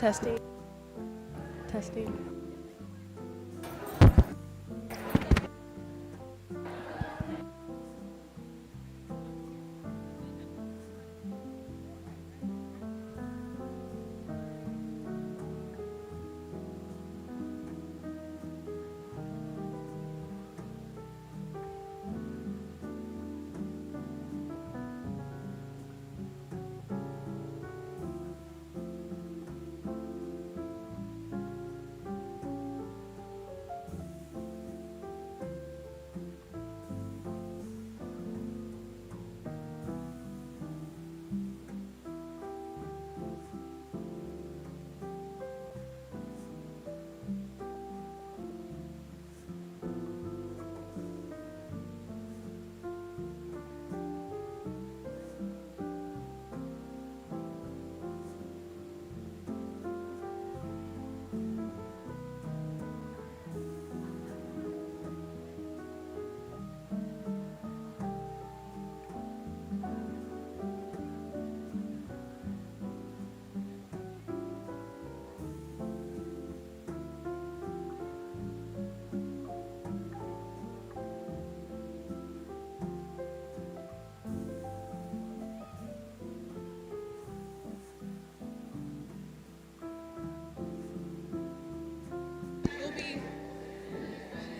Testing. Testing.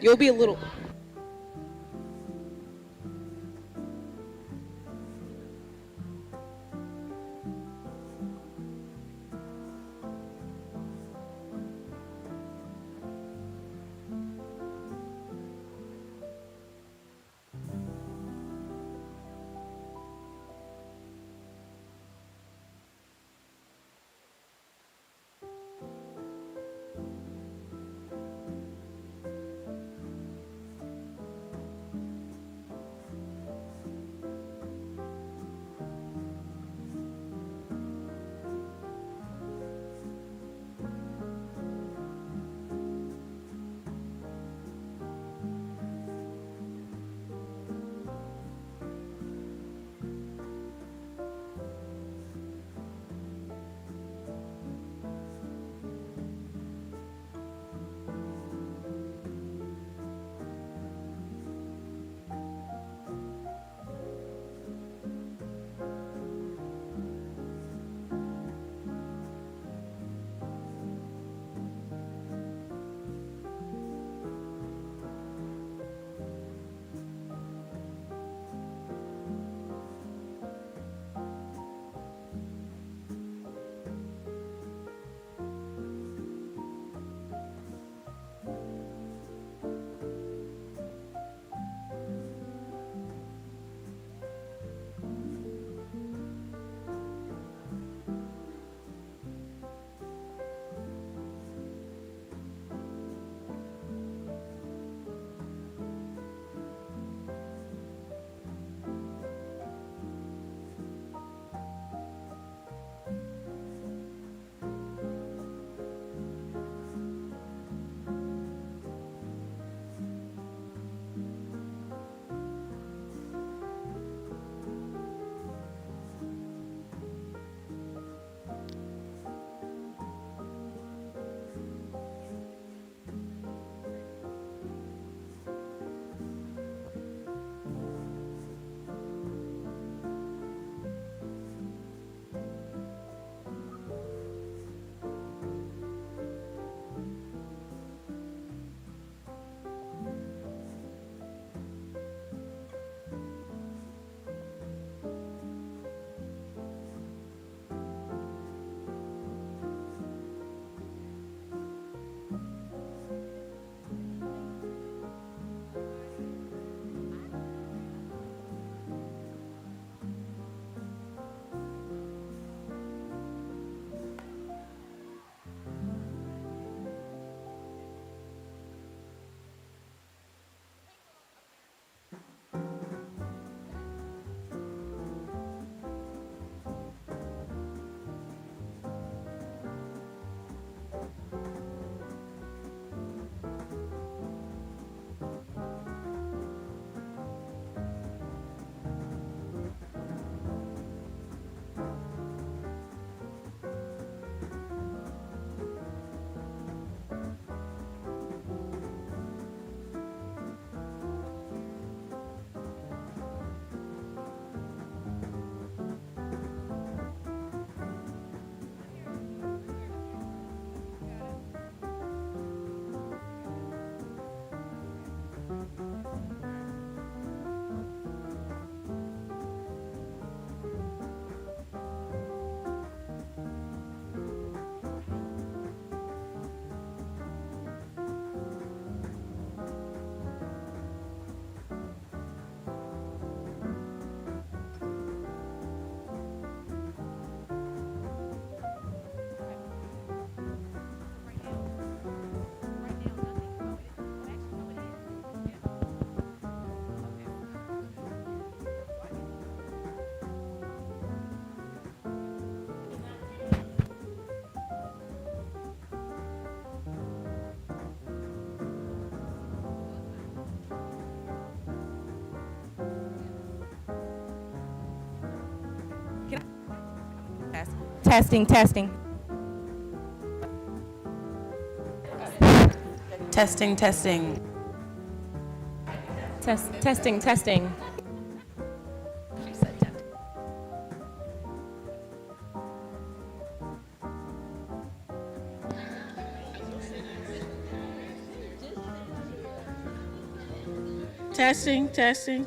You'll be a little. Testing, testing. Testing, testing. Testing, testing. Testing, testing.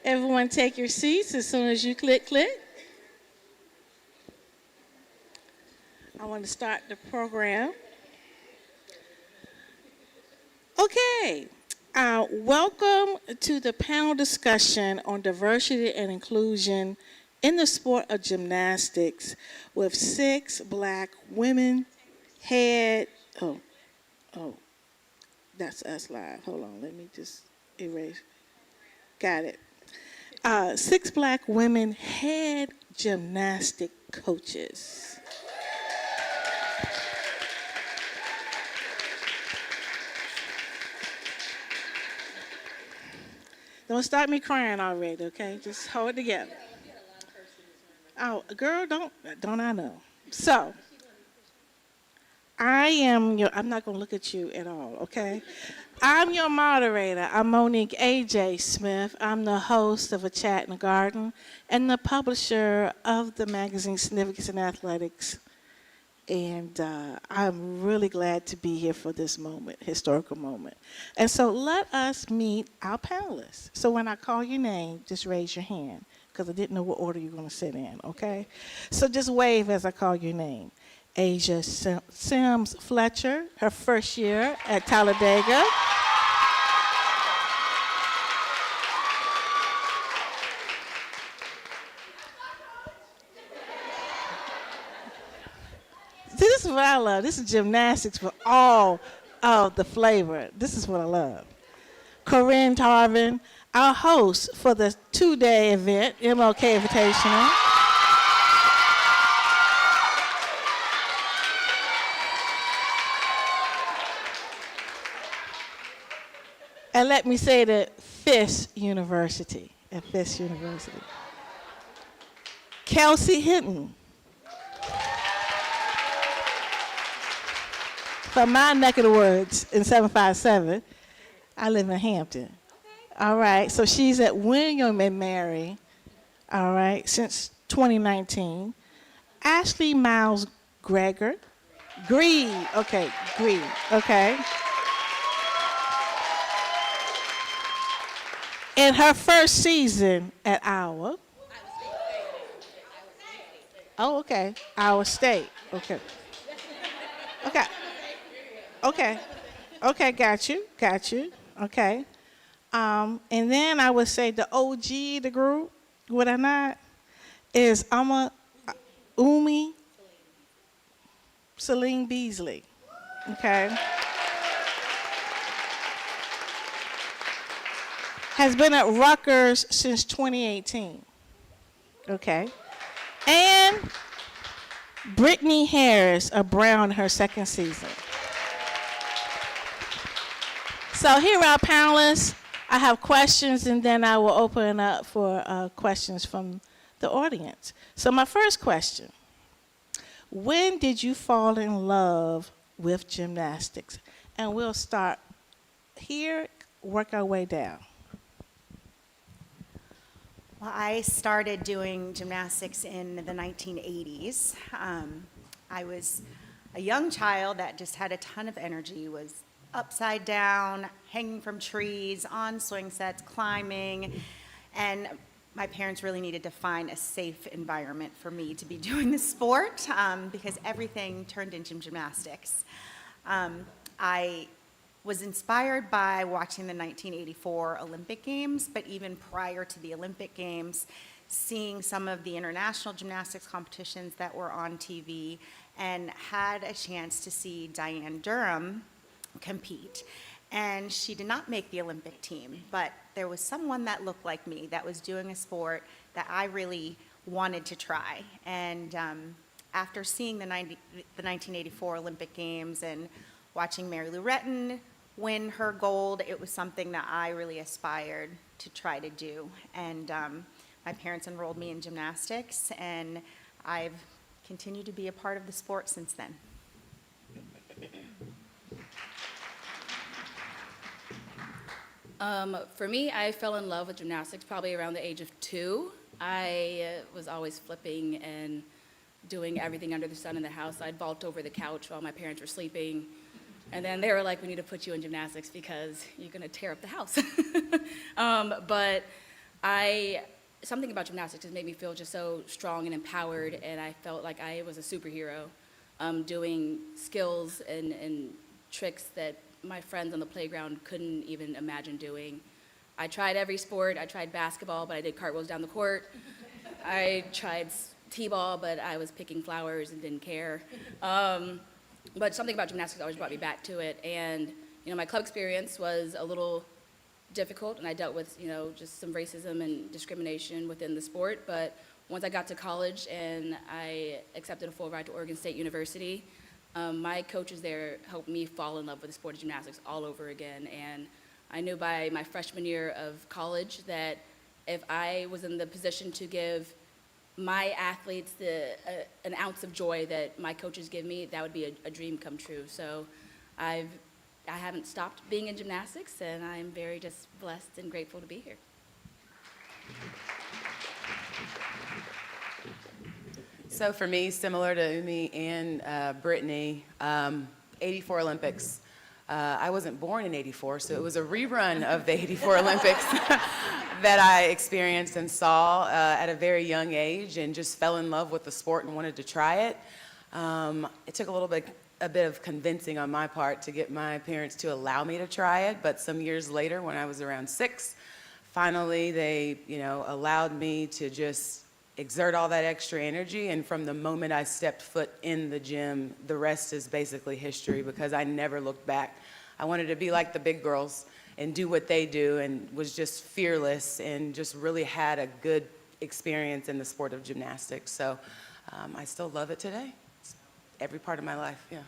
Everyone take your seats as soon as you click. I want to start the program. Okay. Welcome to the panel discussion on diversity and inclusion in the sport of gymnastics with 6 Black women oh, that's us live. Hold on, let me just erase. Got it. 6 Black women head gymnastic coaches. Don't start me crying already, okay? Just hold it together. Oh, girl, don't I know. So, I'm not going to look at you at all, okay? I'm your moderator. I'm Monique A.J. Smith. I'm the host of A Chat in the Garden and the publisher of the magazine Significance in Athletics. And I'm really glad to be here for this moment, historical moment. And so let us meet our panelists. So when I call your name, just raise your hand, because I didn't know what order you're going to sit in, okay? So just wave as I call your name. Asia Sims Fletcher, her first year at Talladega. This is what I love. This is gymnastics with all of the flavor. This is what I love. Corinne Tarvin, our host for the 2-day event, MLK Invitational. And let me say that Fisk University, at Fisk University. Kelsey Hinton. From my neck of the woods in 757, I live in Hampton. Okay. All right, so she's at William and Mary, all right, since 2019. Ashley Miles Greger, Greed, okay. In her first season at Iowa. Oh, okay, Iowa State, okay. Okay, got you, okay. And then I would say the OG of the group, would I not, is Celine Beasley, okay. Has been at Rutgers since 2018, okay. And Brittany Harris of Brown, her second season. So here are our panelists. I have questions, and then I will open up for questions from the audience. So my first question, when did you fall in love with gymnastics? And we'll start here, work our way down. Well, I started doing gymnastics in the 1980s. I was a young child that just had a ton of energy, was upside down, hanging from trees, on swing sets, climbing, and my parents really needed to find a safe environment for me to be doing the sport because everything turned into gymnastics. I was inspired by watching the 1984 Olympic Games, but even prior to the Olympic Games, seeing some of the international gymnastics competitions that were on TV, and had a chance to see Diane Durham compete. And she did not make the Olympic team, but there was someone that looked like me that was doing a sport that I really wanted to try. And after seeing the 1984 Olympic Games and watching Mary Lou Retton win her gold, it was something that I really aspired to try to do. And my parents enrolled me in gymnastics, and I've continued to be a part of the sport since then. For me, I fell in love with gymnastics probably around the age of 2. I was always flipping and doing everything under the sun in the house. I'd vault over the couch while my parents were sleeping. And then they were like, we need to put you in gymnastics because you're going to tear up the house. But something about gymnastics just made me feel just so strong and empowered, and I felt like I was a superhero doing skills and tricks that my friends on the playground couldn't even imagine doing. I tried every sport. I tried basketball, but I did cartwheels down the court. I tried t-ball, but I was picking flowers and didn't care. But something about gymnastics always brought me back to it. And, my club experience was a little difficult, and I dealt with, just some racism and discrimination within the sport. But once I got to college and I accepted a full ride to Oregon State University, my coaches there helped me fall in love with the sport of gymnastics all over again. And I knew by my freshman year of college that if I was in the position to give my athletes an ounce of joy that my coaches give me, that would be a dream come true. So I haven't stopped being in gymnastics, and I'm very just blessed and grateful to be here. So for me, similar to Umi and Brittany, 84 Olympics. I wasn't born in 84, so it was a rerun of the 84 Olympics that I experienced and saw at a very young age, and just fell in love with the sport and wanted to try it. It took a bit of convincing on my part to get my parents to allow me to try it, but some years later, when I was around 6, finally they, allowed me to just exert all that extra energy, and from the moment I stepped foot in the gym, the rest is basically history, because I never looked back. I wanted to be like the big girls and do what they do, and was just fearless and just really had a good experience in the sport of gymnastics. So I still love it today. It's every part of my life, yeah.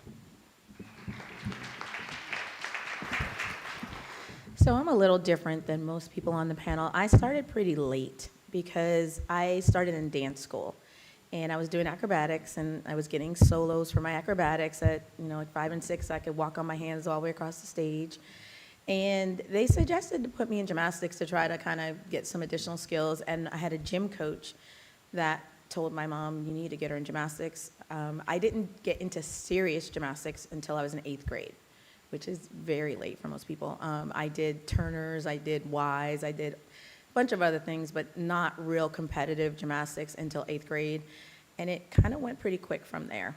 So I'm a little different than most people on the panel. I started pretty late because I started in dance school, and I was doing acrobatics, and I was getting solos for my acrobatics at, like 5 and 6. I could walk on my hands all the way across the stage. And they suggested to put me in gymnastics to try to kind of get some additional skills. And I had a gym coach that told my mom, you need to get her in gymnastics. I didn't get into serious gymnastics until I was in 8th grade, which is very late for most people. I did Turners, I did Ys, I did bunch of other things, but not real competitive gymnastics until 8th grade. And it kind of went pretty quick from there.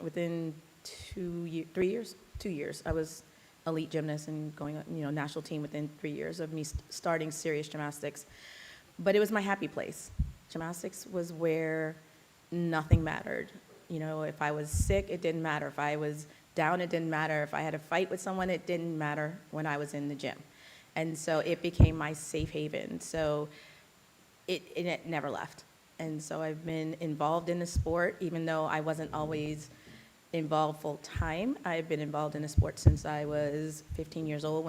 Within 2 years, I was elite gymnast and going, national team within 3 years of me starting serious gymnastics. But it was my happy place. Gymnastics was where nothing mattered. If I was sick, it didn't matter. If I was down, it didn't matter. If I had a fight with someone, it didn't matter when I was in the gym. And so it became my safe haven. So it never left. And so I've been involved in the sport, even though I wasn't always involved full time. I've been involved in the sport since I was 15 years old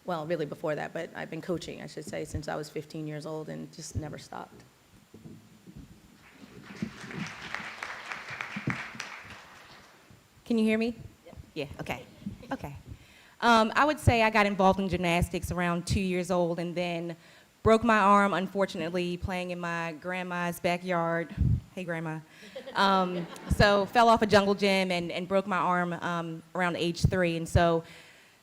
well, really before that, but I've been coaching, I should say, since I was 15 years old, and just never stopped. Can you hear me? Yeah, okay. I would say I got involved in gymnastics around 2 years old, and then broke my arm, unfortunately, playing in my grandma's backyard. Hey, Grandma. So fell off a jungle gym and broke my arm around age 3. And so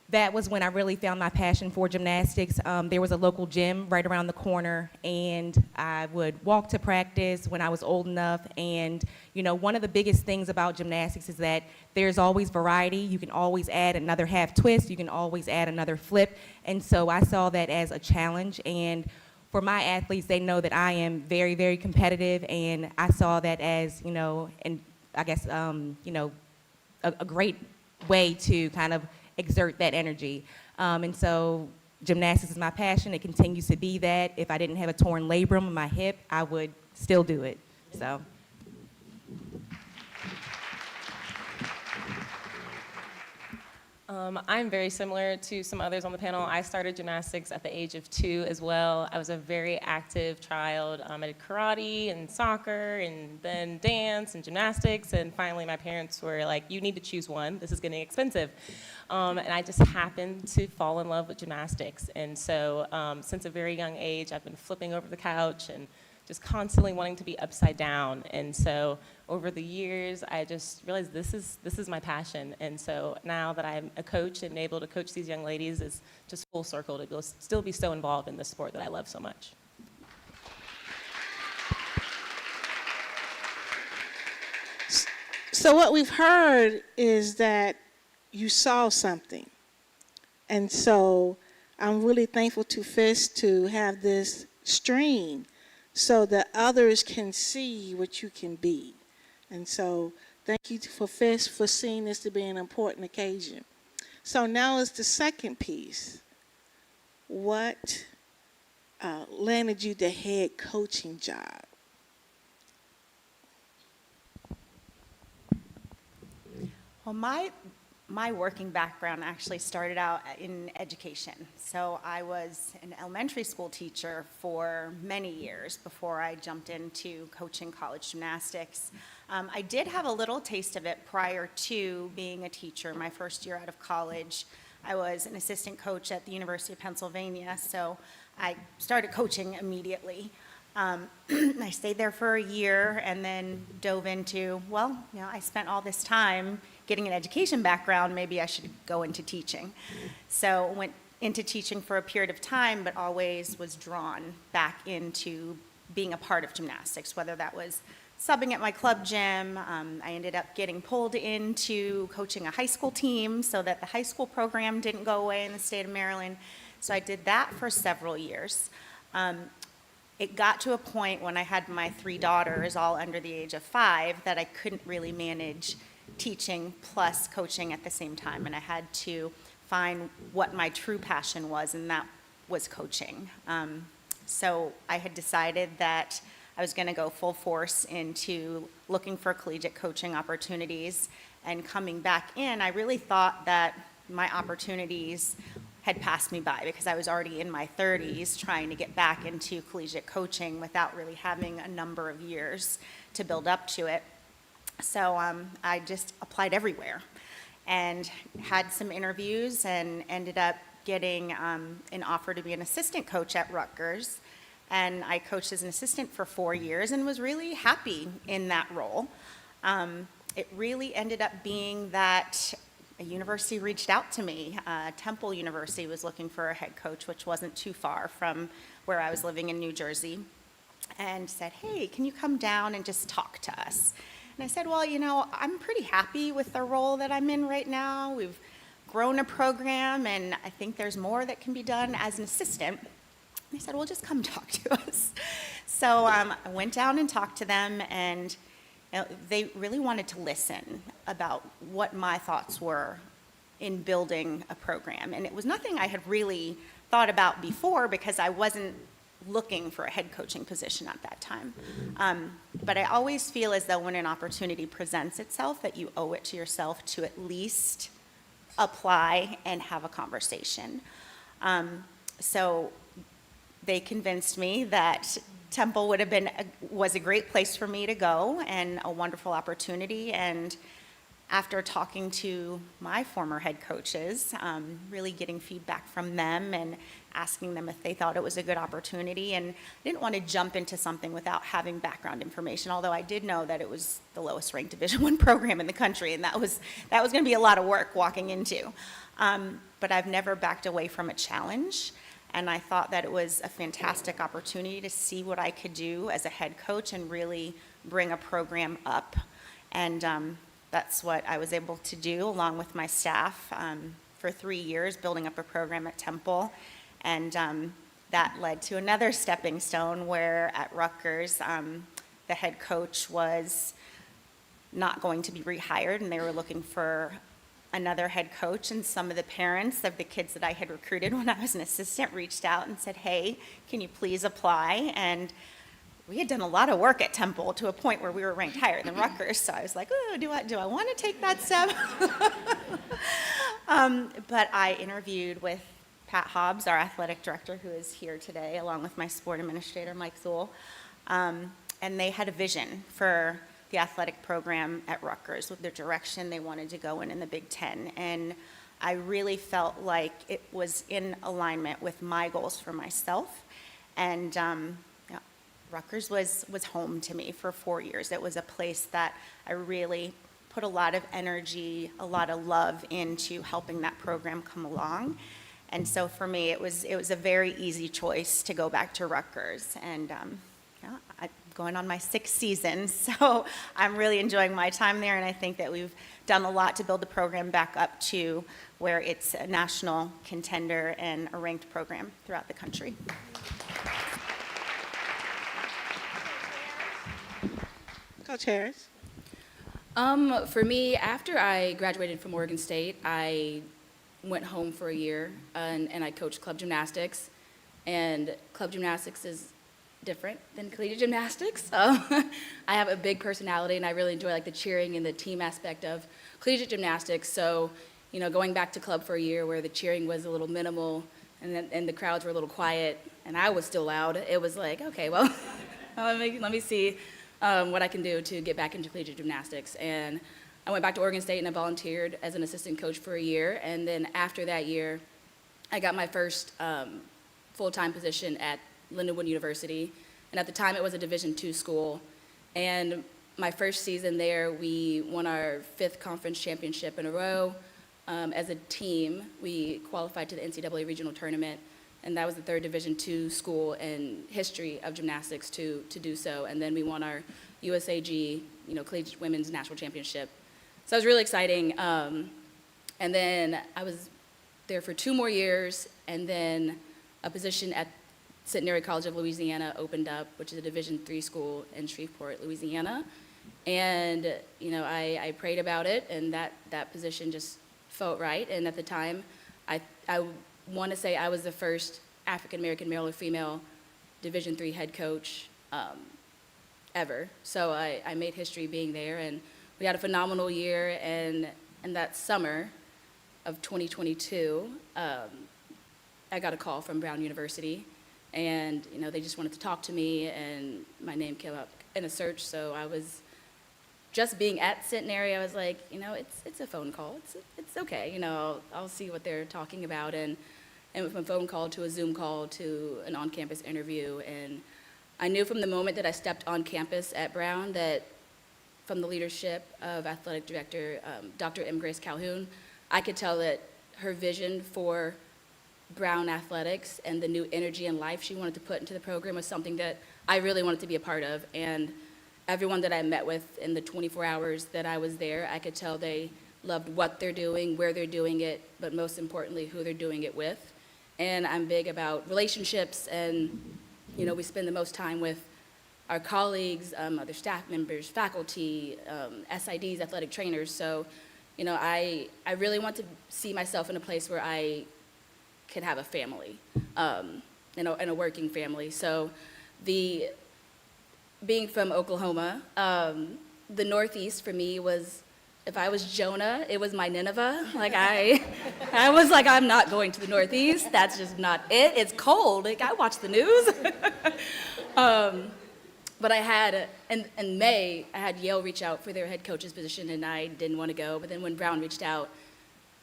that was when I really found my passion for gymnastics. There was a local gym right around the corner, and I would walk to practice when I was old enough. And you know, one of the biggest things about gymnastics is that there's always variety. You can always add another half twist. You can always add another flip. And so I saw that as a challenge. And for my athletes, they know that I am very, very competitive, and I saw that as, you know, and I guess, you know, a great way to kind of exert that energy. And so gymnastics is my passion. It continues to be that. If I didn't have a torn labrum in my hip, I would still do it. So. I'm very similar to some others on the panel. I started gymnastics at the age of 2 as well. I was a very active child. I did karate and soccer and then dance and gymnastics, and finally my parents were like, you need to choose one. This is getting expensive. And I just happened to fall in love with gymnastics. And so since a very young age, I've been flipping over the couch and just constantly wanting to be upside down. And so over the years, I just realized this is my passion. And so now that I'm a coach and able to coach these young ladies, is just full circle to still be so involved in the sport that I love so much. So what we've heard is that you saw something. And so I'm really thankful to Fisk to have this stream so that others can see what you can be. And so thank you for Fisk for seeing this to be an important occasion. So now is the second piece. What landed you the head coaching job? Well, my working background actually started out in education. So I was an elementary school teacher for many years before I jumped into coaching college gymnastics. I did have a little taste of it prior to being a teacher. My first year out of college, I was an assistant coach at the University of Pennsylvania, so I started coaching immediately. I stayed there for a year and then dove into, well, you know, I spent all this time getting an education background, maybe I should go into teaching. So went into teaching for a period of time, but always was drawn back into being a part of gymnastics, whether that was subbing at my club gym. I ended up getting pulled into coaching a high school team so that the high school program didn't go away in the state of Maryland. So I did that for several years. It got to a point when I had my 3 daughters, all under the age of 5, that I couldn't really manage teaching plus coaching at the same time, and I had to find what my true passion was, and that was coaching. So I had decided that I was going to go full force into looking for collegiate coaching opportunities, and coming back in, I really thought that my opportunities had passed me by because I was already in my 30s trying to get back into collegiate coaching without really having a number of years to build up to it. So I just applied everywhere and had some interviews and ended up getting an offer to be an assistant coach at Rutgers. And I coached as an assistant for 4 years and was really happy in that role. It really ended up being that a university reached out to me. Temple University was looking for a head coach, which wasn't too far from where I was living in New Jersey, and said, hey, can you come down and just talk to us? And I said, well, you know, I'm pretty happy with the role that I'm in right now. We've grown a program, and I think there's more that can be done as an assistant. And they said, well, just come talk to us. So I went down and talked to them, and you know, they really wanted to listen about what my thoughts were in building a program. And it was nothing I had really thought about before because I wasn't looking for a head coaching position at that time. But I always feel as though when an opportunity presents itself that you owe it to yourself to at least apply and have a conversation. So they convinced me that Temple was a great place for me to go and a wonderful opportunity. And after talking to my former head coaches, really getting feedback from them and asking them if they thought it was a good opportunity. And I didn't want to jump into something without having background information, although I did know that it was the lowest ranked Division I program in the country, and that was going to be a lot of work walking into. But I've never backed away from a challenge, and I thought that it was a fantastic opportunity to see what I could do as a head coach and really bring a program up. And that's what I was able to do along with my staff for 3 years, building up a program at Temple. And that led to another stepping stone where at Rutgers, the head coach was not going to be rehired, and they were looking for another head coach. And some of the parents of the kids that I had recruited when I was an assistant reached out and said, hey, can you please apply? And we had done a lot of work at Temple to a point where we were ranked higher than Rutgers. So I was like, oh, do I want to take that step? But I interviewed with Pat Hobbs, our athletic director, who is here today, along with my sport administrator, Mike Zool. And they had a vision for the athletic program at Rutgers with the direction they wanted to go in the Big Ten. And I really felt like it was in alignment with my goals for myself. And Rutgers was home to me for 4 years. It was a place that I really put a lot of energy, a lot of love into helping that program come along. And so for me, it was a very easy choice to go back to Rutgers. And I'm going on my 6th season, so I'm really enjoying my time there. And I think that we've done a lot to build the program back up to where it's a national contender and a ranked program throughout the country. Coach Harris. For me, after I graduated from Oregon State, I went home for a year and I coached club gymnastics. And club gymnastics is different than collegiate gymnastics. I have a big personality and I really enjoy like the cheering and the team aspect of collegiate gymnastics. So, going back to club for a year where the cheering was a little minimal and the crowds were a little quiet and I was still loud, it was like, okay, well, let me see what I can do to get back into collegiate gymnastics. And I went back to Oregon State and I volunteered as an assistant coach for a year. And then after that year, I got my first full-time position at Lindenwood University. And at the time, it was a Division II school. And my first season there, we won our 5th conference championship in a row. As a team, we qualified to the NCAA regional tournament. And that was the 3rd Division II school in history of gymnastics to do so. And then we won our USAG, Collegiate Women's National Championship. So it was really exciting. And then I was there for 2 more years, and then a position at Centenary College of Louisiana opened up, which is a Division III school in Shreveport, Louisiana. And, I prayed about it, and that position just felt right. And at the time, I want to say I was the first African-American male or female Division III head coach ever. So I made history being there, and we had a phenomenal year. And that summer of 2022, I got a call from Brown University, and they just wanted to talk to me, and my name came up in a search. So I was just being at Centenary, I was like, it's a phone call. It's okay. I'll see what they're talking about. And from a phone call to a Zoom call to an on-campus interview. And I knew from the moment that I stepped on campus at Brown that from the leadership of athletic director Dr. M. Grace Calhoun, I could tell that her vision for Brown athletics and the new energy and life she wanted to put into the program was something that I really wanted to be a part of. And everyone that I met with in the 24 hours that I was there, I could tell they loved what they're doing, where they're doing it, but most importantly, who they're doing it with. And I'm big about relationships, and we spend the most time with our colleagues, other staff members, faculty, SIDs, athletic trainers. So, I really want to see myself in a place where I could have a family, and a working family. So being from Oklahoma, the Northeast for me was, if I was Jonah, it was my Nineveh. Like I was like, I'm not going to the Northeast. That's just not it. It's cold. Like I watch the news. But I had, in May, I had Yale reach out for their head coach's position, and I didn't want to go. But then when Brown reached out,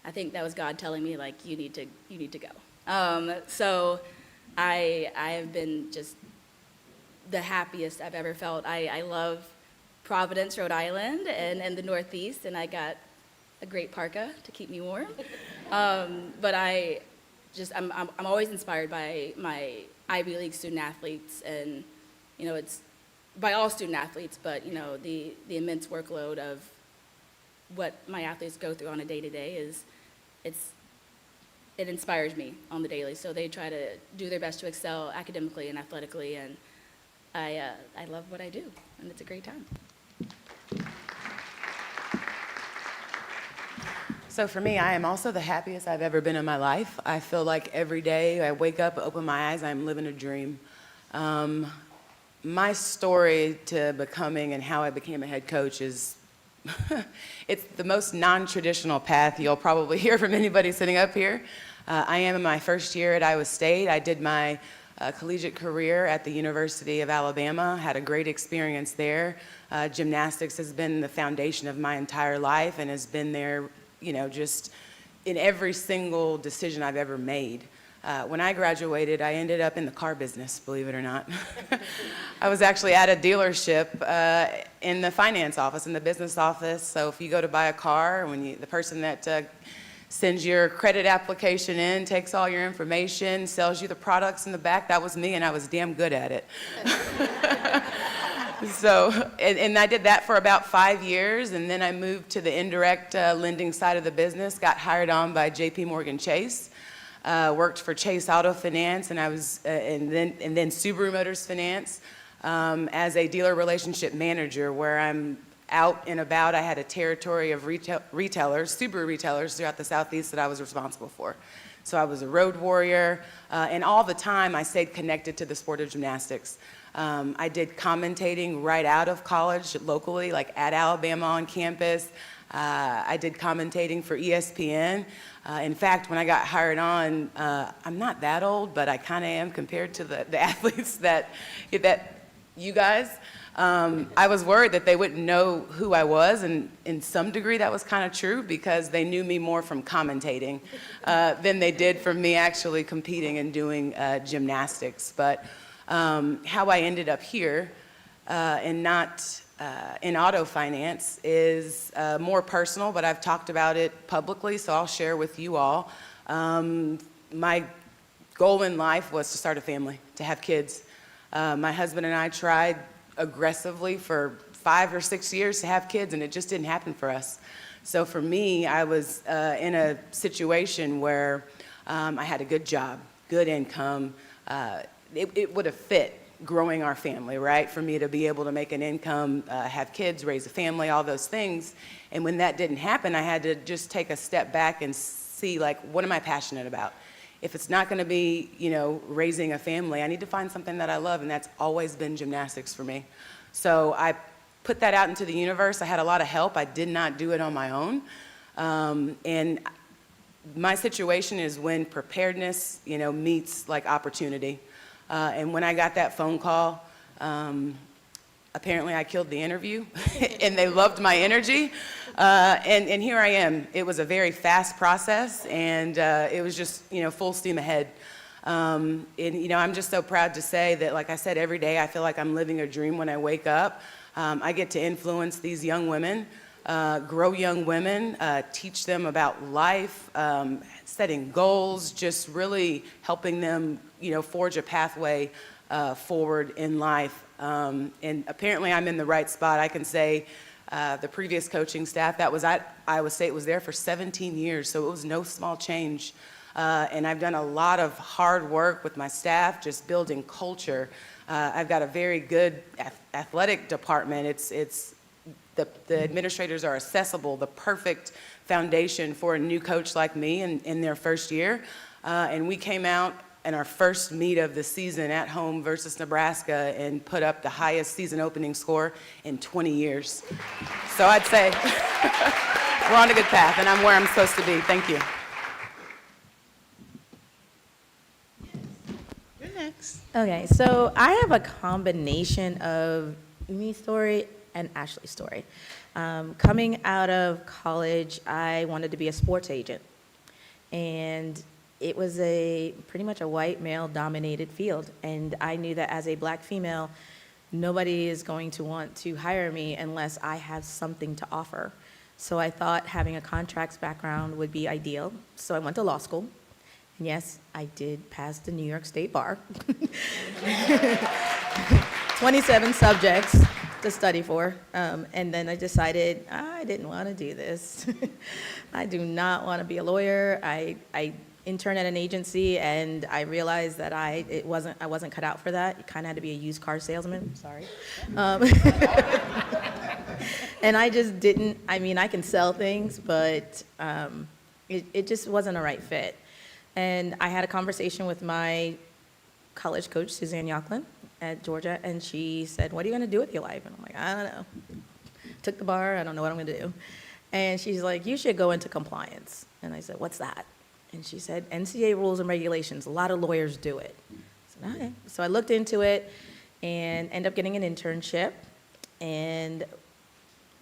I think that was God telling me, like, you need to go. So I have been just the happiest I've ever felt. I love Providence, Rhode Island, and the Northeast, and I got a great parka to keep me warm. But I'm always inspired by my Ivy League student athletes, and it's by all student athletes, but the immense workload of what my athletes go through on a day-to-day it inspires me on the daily. So they try to do their best to excel academically and athletically, and I love what I do, and it's a great time. So for me, I am also the happiest I've ever been in my life. I feel like every day I wake up, open my eyes, I'm living a dream. My story to becoming and how I became a head coach is, it's the most non-traditional path you'll probably hear from anybody sitting up here. I am in my first year at Iowa State. I did my collegiate career at the University of Alabama, had a great experience there. Gymnastics has been the foundation of my entire life and has been there, just in every single decision I've ever made. When I graduated, I ended up in the car business, believe it or not. I was actually at a dealership in the finance office, in the business office. So if you go to buy a car, the person that sends your credit application in, takes all your information, sells you the products in the back, that was me, and I was damn good at it. So, and I did that for about 5 years, and then I moved to the indirect lending side of the business, got hired on by JP Chase. Worked for Chase Auto Finance, and I was, and then Subaru Motors Finance as a dealer relationship manager, where I'm out and about. I had a territory of retailers, Subaru retailers throughout the Southeast that I was responsible for. So I was a road warrior, and all the time I stayed connected to the sport of gymnastics. I did commentating right out of college locally, like at Alabama on campus. I did commentating for ESPN. In fact, when I got hired on, I'm not that old, but I kind of am compared to the athletes that you guys. I was worried that they wouldn't know who I was, and in some degree that was kind of true, because they knew me more from commentating than they did from me actually competing and doing gymnastics. But how I ended up here and not in auto finance is more personal, but I've talked about it publicly, so I'll share with you all. My goal in life was to start a family, to have kids. My husband and I tried aggressively for 5 or 6 years to have kids, and it just didn't happen for us. So for me, I was in a situation where I had a good job, good income. It would have fit growing our family, right? For me to be able to make an income, have kids, raise a family, all those things. And when that didn't happen, I had to just take a step back and see, like, what am I passionate about? If it's not going to be, raising a family, I need to find something that I love, and that's always been gymnastics for me. So I put that out into the universe. I had a lot of help. I did not do it on my own. And my situation is when preparedness, meets like opportunity. And when I got that phone call, apparently I killed the interview, and they loved my energy. And here I am. It was a very fast process, and it was just, full steam ahead. And, I'm just so proud to say that, like I said, every day I feel like I'm living a dream when I wake up. I get to influence these young women, grow young women, teach them about life, setting goals, just really helping them, forge a pathway forward in life. And apparently I'm in the right spot. I can say the previous coaching staff that was at Iowa State was there for 17 years, so it was no small change. And I've done a lot of hard work with my staff, just building culture. I've got a very good athletic department. It's the administrators are accessible, the perfect foundation for a new coach like me in their first year. And we came out in our first meet of the season at home versus Nebraska and put up the highest season opening score in 20 years. So I'd say we're on a good path, and I'm where I'm supposed to be. Thank you. You're next. Okay, so I have a combination of Umi's story and Ashley's story. Coming out of college, I wanted to be a sports agent. And it was pretty much a white male-dominated field. And I knew that as a black female, nobody is going to want to hire me unless I have something to offer. So I thought having a contracts background would be ideal. So I went to law school. And yes, I did pass the New York State Bar. 27 subjects to study for. And then I decided I didn't want to do this. I do not want to be a lawyer. I interned at an agency, and I realized that I wasn't cut out for that. You kind of had to be a used car salesman. Sorry. And I just didn't. I mean, I can sell things, but it just wasn't a right fit. And I had a conversation with my college coach, Suzanne Yocklin, at Georgia, and she said, "What are you going to do with your life?" And I'm like, "I don't know. Took the bar. I don't know what I'm going to do." And she's like, "You should go into compliance." And I said, "What's that?" And she said, "NCAA rules and regulations. A lot of lawyers do it." I said, "Okay." So I looked into it and ended up getting an internship. And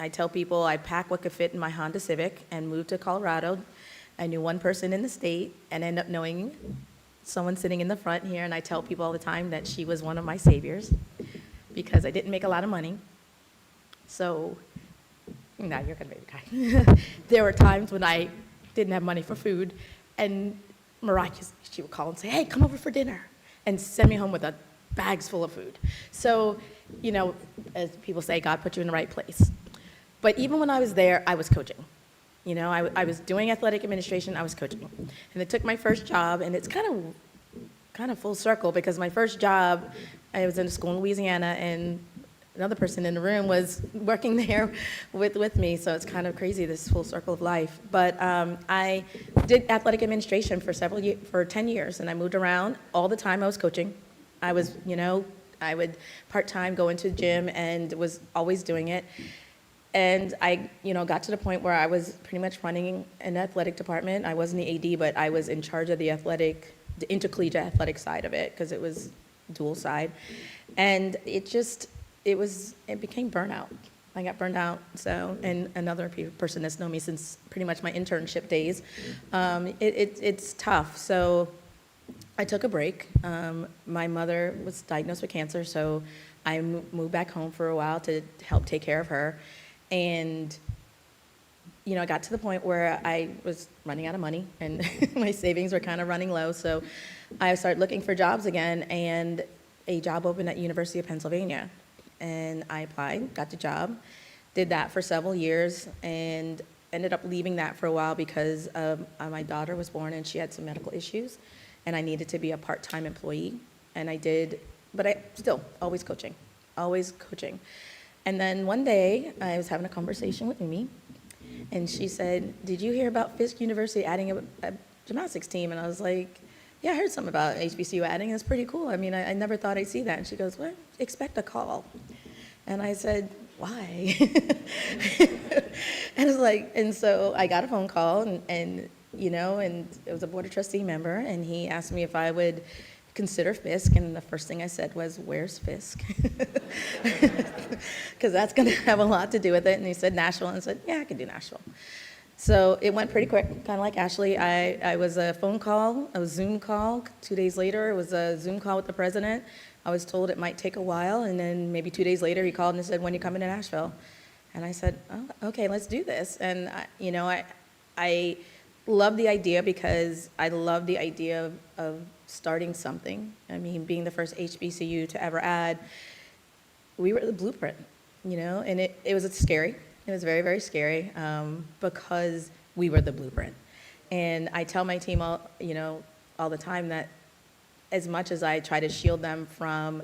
I tell people I packed what could fit in my Honda Civic and moved to Colorado. I knew one person in the state and ended up knowing someone sitting in the front here. And I tell people all the time that she was one of my saviors because I didn't make a lot of money. So, now you're going to be kind. There were times when I didn't have money for food, and miraculously, she would call and say, "Hey, come over for dinner," and send me home with bags full of food. So, you know, as people say, God put you in the right place. But even when I was there, I was coaching. You know, I was doing athletic administration, I was coaching. And I took my first job, and it's kind of full circle, because my first job, I was in a school in Louisiana, and another person in the room was working there with me, so it's kind of crazy, this full circle of life. But I did athletic administration for 10 years, and I moved around all the time. I was coaching. I was, I would part-time go into the gym and was always doing it. And I, got to the point where I was pretty much running an athletic department. I wasn't the AD, but I was in charge of the intercollegiate athletic side of it, because it was dual side. And it became burnout. I got burned out, and another person that's known me since pretty much my internship days. It's tough, so I took a break. My mother was diagnosed with cancer, so I moved back home for a while to help take care of her. And, I got to the point where I was running out of money, and my savings were kind of running low, so I started looking for jobs again, and a job opened at University of Pennsylvania. And I applied, got the job, did that for several years, and ended up leaving that for a while because my daughter was born and she had some medical issues, and I needed to be a part-time employee. And I did, but I still always coaching. And then one day, I was having a conversation with Umi, and she said, "Did you hear about Fisk University adding a gymnastics team?" And I was like, "Yeah, I heard something about HBCU adding. It's pretty cool. I mean, I never thought I'd see that." And she goes, "Well, expect a call." And I said, "Why?" And so I got a phone call, and it was a board of trustee member, and he asked me if I would consider Fisk, and the first thing I said was, "Where's Fisk?" Because that's going to have a lot to do with it. And he said Nashville, and I said, "Yeah, I can do Nashville." So it went pretty quick, kind of like Ashley. I was a phone call, a Zoom call. 2 days later, it was a Zoom call with the president. I was told it might take a while, and then maybe 2 days later, he called and said, "When are you coming to Nashville?" And I said, "Oh, okay, let's do this." And I love the idea, because I love the idea of starting something. I mean, being the first HBCU to ever add, we were the blueprint, and it was scary. It was very, very scary, because we were the blueprint. And I tell my team all the time that as much as I try to shield them from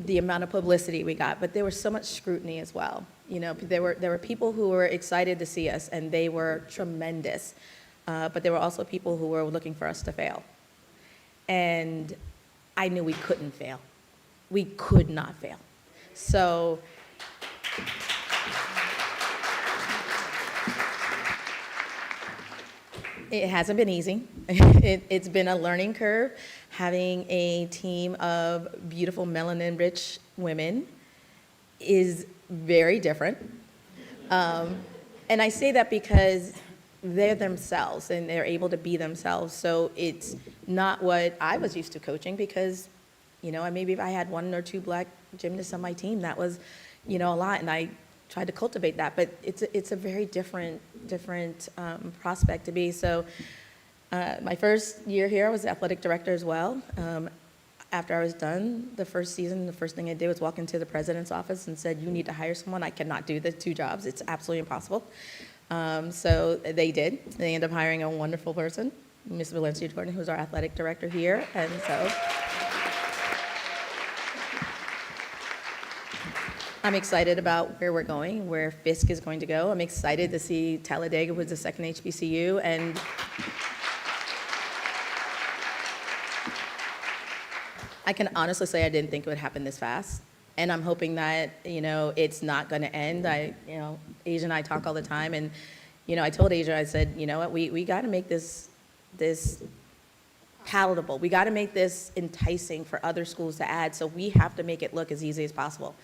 the amount of publicity we got, but there was so much scrutiny as well. There were people who were excited to see us, and they were tremendous. But there were also people who were looking for us to fail. And I knew we couldn't fail. We could not fail. So it hasn't been easy. It's been a learning curve. having a team of beautiful melanin-rich women is very different. And I say that because they're themselves and they're able to be themselves. So it's not what I was used to coaching because, maybe if I had one or two black gymnasts on my team, that was, a lot. And I tried to cultivate that. But it's a very different prospect to be. So my first year here, I was the athletic director as well. After I was done the first season, the first thing I did was walk into the president's office and said, you need to hire someone. I cannot do the two jobs. It's absolutely impossible. So they did. They ended up hiring a wonderful person, Ms. Valencia Jordan, who's our athletic director here. And so I'm excited about where we're going, where Fisk is going to go. I'm excited to see Talladega, who's the second HBCU, and I can honestly say I didn't think it would happen this fast. And I'm hoping that, it's not going to end. Asia and I talk all the time. And, I told Asia, I said, you know what, we got to make this palatable. We got to make this enticing for other schools to add. So we have to make it look as easy as possible.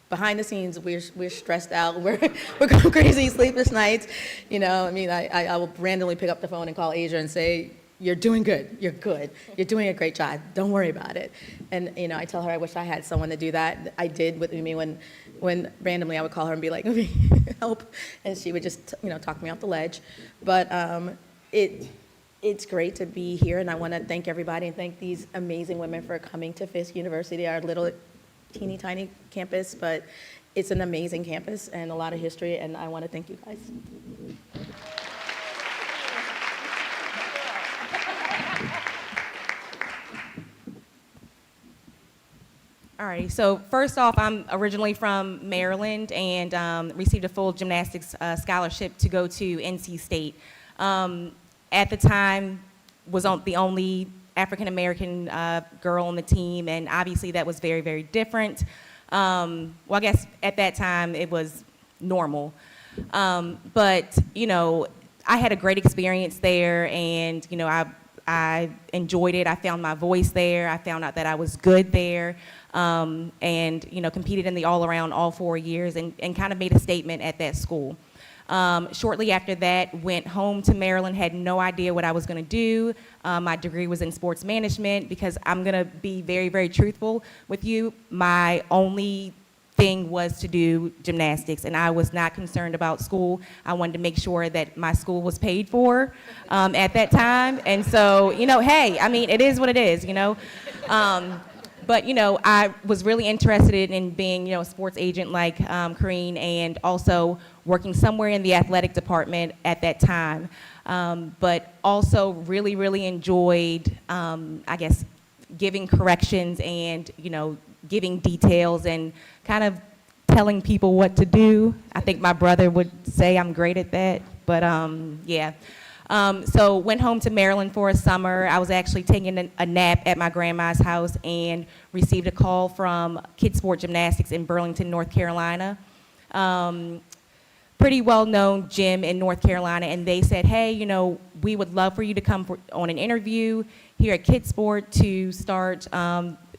Behind the scenes, we're stressed out. We're going crazy, sleepless nights. I will randomly pick up the phone and call Asia and say, you're doing good. You're good. You're doing a great job. Don't worry about it. And, I tell her I wish I had someone to do that. I did with me when randomly I would call her and be like, help. And she would just, talk me off the ledge. But it's great to be here. And I want to thank everybody and thank these amazing women for coming to Fisk University, our little teeny tiny campus. But it's an amazing campus and a lot of history. And I want to thank you guys. All right, so first off, I'm originally from Maryland and received a full gymnastics scholarship to go to NC State. At the time, was the only African-American girl on the team, and obviously that was very, very different. Well, I guess at that time it was normal. But, I had a great experience there, and, I enjoyed it. I found my voice there. I found out that I was good there. And competed in the all-around all 4 years and kind of made a statement at that school. Shortly after that, went home to Maryland, had no idea what I was going to do. My degree was in sports management because I'm going to be very, very truthful with you. My only thing was to do gymnastics, and I was not concerned about school. I wanted to make sure that my school was paid for at that time. And so, hey, it is what it is, But, I was really interested in being, a sports agent like Kareen and also working somewhere in the athletic department at that time. But also really, really enjoyed, giving corrections and, giving details and kind of telling people what to do. I think my brother would say I'm great at that, but yeah. So went home to Maryland for a summer. I was actually taking a nap at my grandma's house and received a call from Kids Sport Gymnastics in Burlington, North Carolina. Pretty well-known gym in North Carolina, and they said, hey, we would love for you to come on an interview here at Kids Sport to start,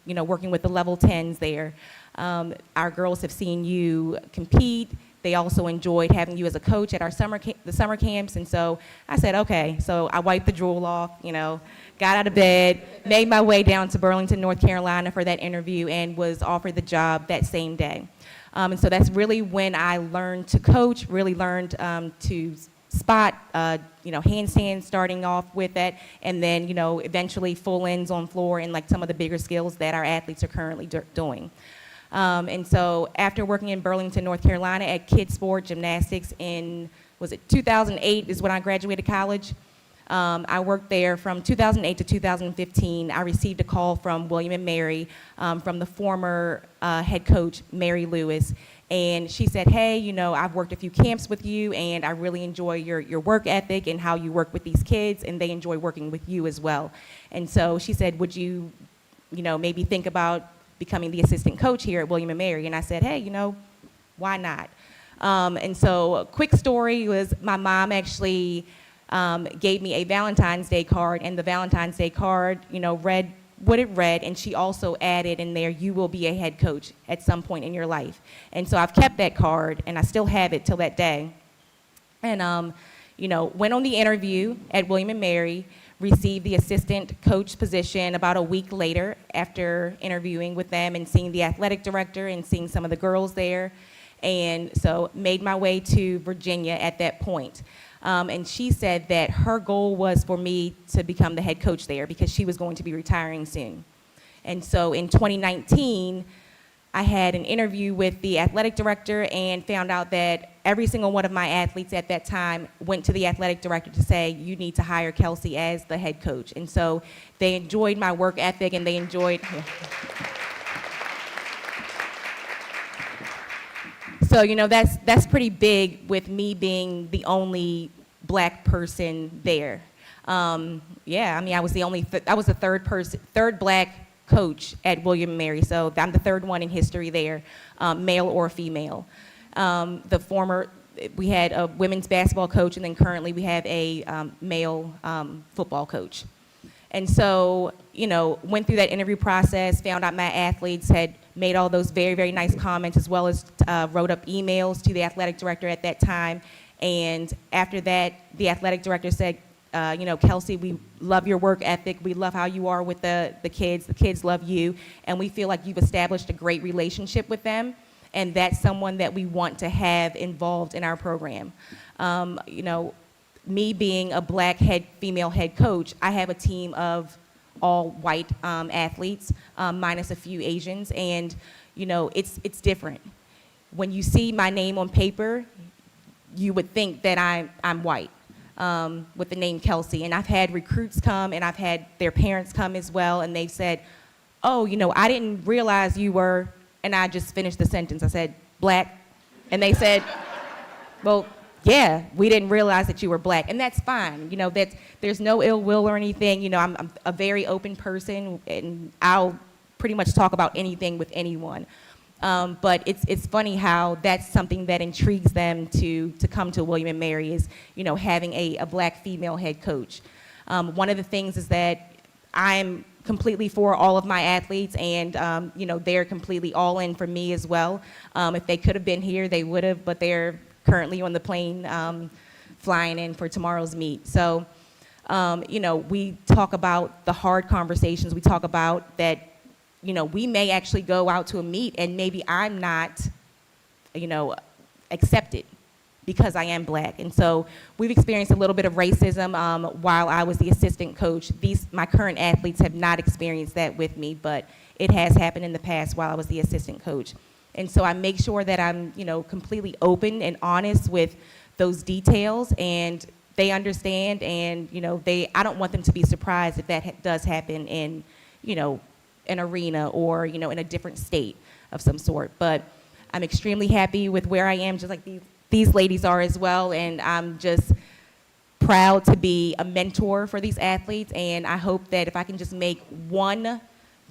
working with the level 10s there. Our girls have seen you compete. They also enjoyed having you as a coach at our the summer camps, and so I said, okay. So I wiped the drool off, got out of bed, made my way down to Burlington, North Carolina for that interview, and was offered the job that same day. And so that's really when I learned to coach, really learned to spot, handstands starting off with that, and then, eventually full ends on floor and like some of the bigger skills that our athletes are currently doing. And so after working in Burlington, North Carolina at Kids Sport Gymnastics in, 2008 is when I graduated college. I worked there from 2008 to 2015. I received a call from William & Mary, from the former head coach, Mary Lewis. And she said, hey, I've worked a few camps with you, and I really enjoy your work ethic and how you work with these kids, and they enjoy working with you as well. And so she said, would you, maybe think about becoming the assistant coach here at William & Mary? And I said, hey, why not? And so a quick story was my mom actually gave me a Valentine's Day card, and the Valentine's Day card, read what it read, and she also added in there, you will be a head coach at some point in your life. And so I've kept that card, and I still have it till that day. And, you know, went on the interview at William & Mary, received the assistant coach position about a week later after interviewing with them and seeing the athletic director and seeing some of the girls there. And so made my way to Virginia at that point. And she said that her goal was for me to become the head coach there because she was going to be retiring soon. And so in 2019, I had an interview with the athletic director and found out that every single one of my athletes at that time went to the athletic director to say, you need to hire Kelsey as the head coach. And so they enjoyed my work ethic and they enjoyed. So, you know, that's pretty big with me being the only black person there. Yeah, I mean, I was the third black coach at William & Mary, so I'm the third one in history there, male or female. We had a women's basketball coach, and then currently we have a male football coach. And so, you know, went through that interview process, found out my athletes had made all those very, very nice comments, as well as wrote up emails to the athletic director at that time. And after that, the athletic director said, you know, Kelsey, we love your work ethic. We love how you are with the kids. The kids love you. And we feel like you've established a great relationship with them. And that's someone that we want to have involved in our program. You know, me being a black female head coach, I have a team of all white athletes, minus a few Asians. And, you know, it's different. When you see my name on paper, you would think that I'm white. With the name Kelsey. And I've had recruits come and I've had their parents come as well, and they've said, oh, you know, I didn't realize you were, and I just finished the sentence. I said, black. And they said, well, yeah, we didn't realize that you were black. And that's fine. You know, there's no ill will or anything. You know, I'm a very open person, and I'll pretty much talk about anything with anyone. But it's funny how that's something that intrigues them to come to William & Mary is, you know, having a black female head coach. One of the things is that I'm completely for all of my athletes, and, you know, they're completely all in for me as well. If they could have been here, they would have, but they're currently on the plane flying in for tomorrow's meet. So, you know, we talk about the hard conversations. We talk about that, you know, we may actually go out to a meet and maybe I'm not, you know, accepted because I am black. And so we've experienced a little bit of racism while I was the assistant coach. My current athletes have not experienced that with me, but it has happened in the past while I was the assistant coach. And so I make sure that I'm, you know, completely open and honest with those details, and they understand, and, you know, I don't want them to be surprised if that does happen in, you know, an arena or, you know, in a different state of some sort. But I'm extremely happy with where I am, just like these ladies are as well, and I'm just proud to be a mentor for these athletes, and I hope that if I can just make one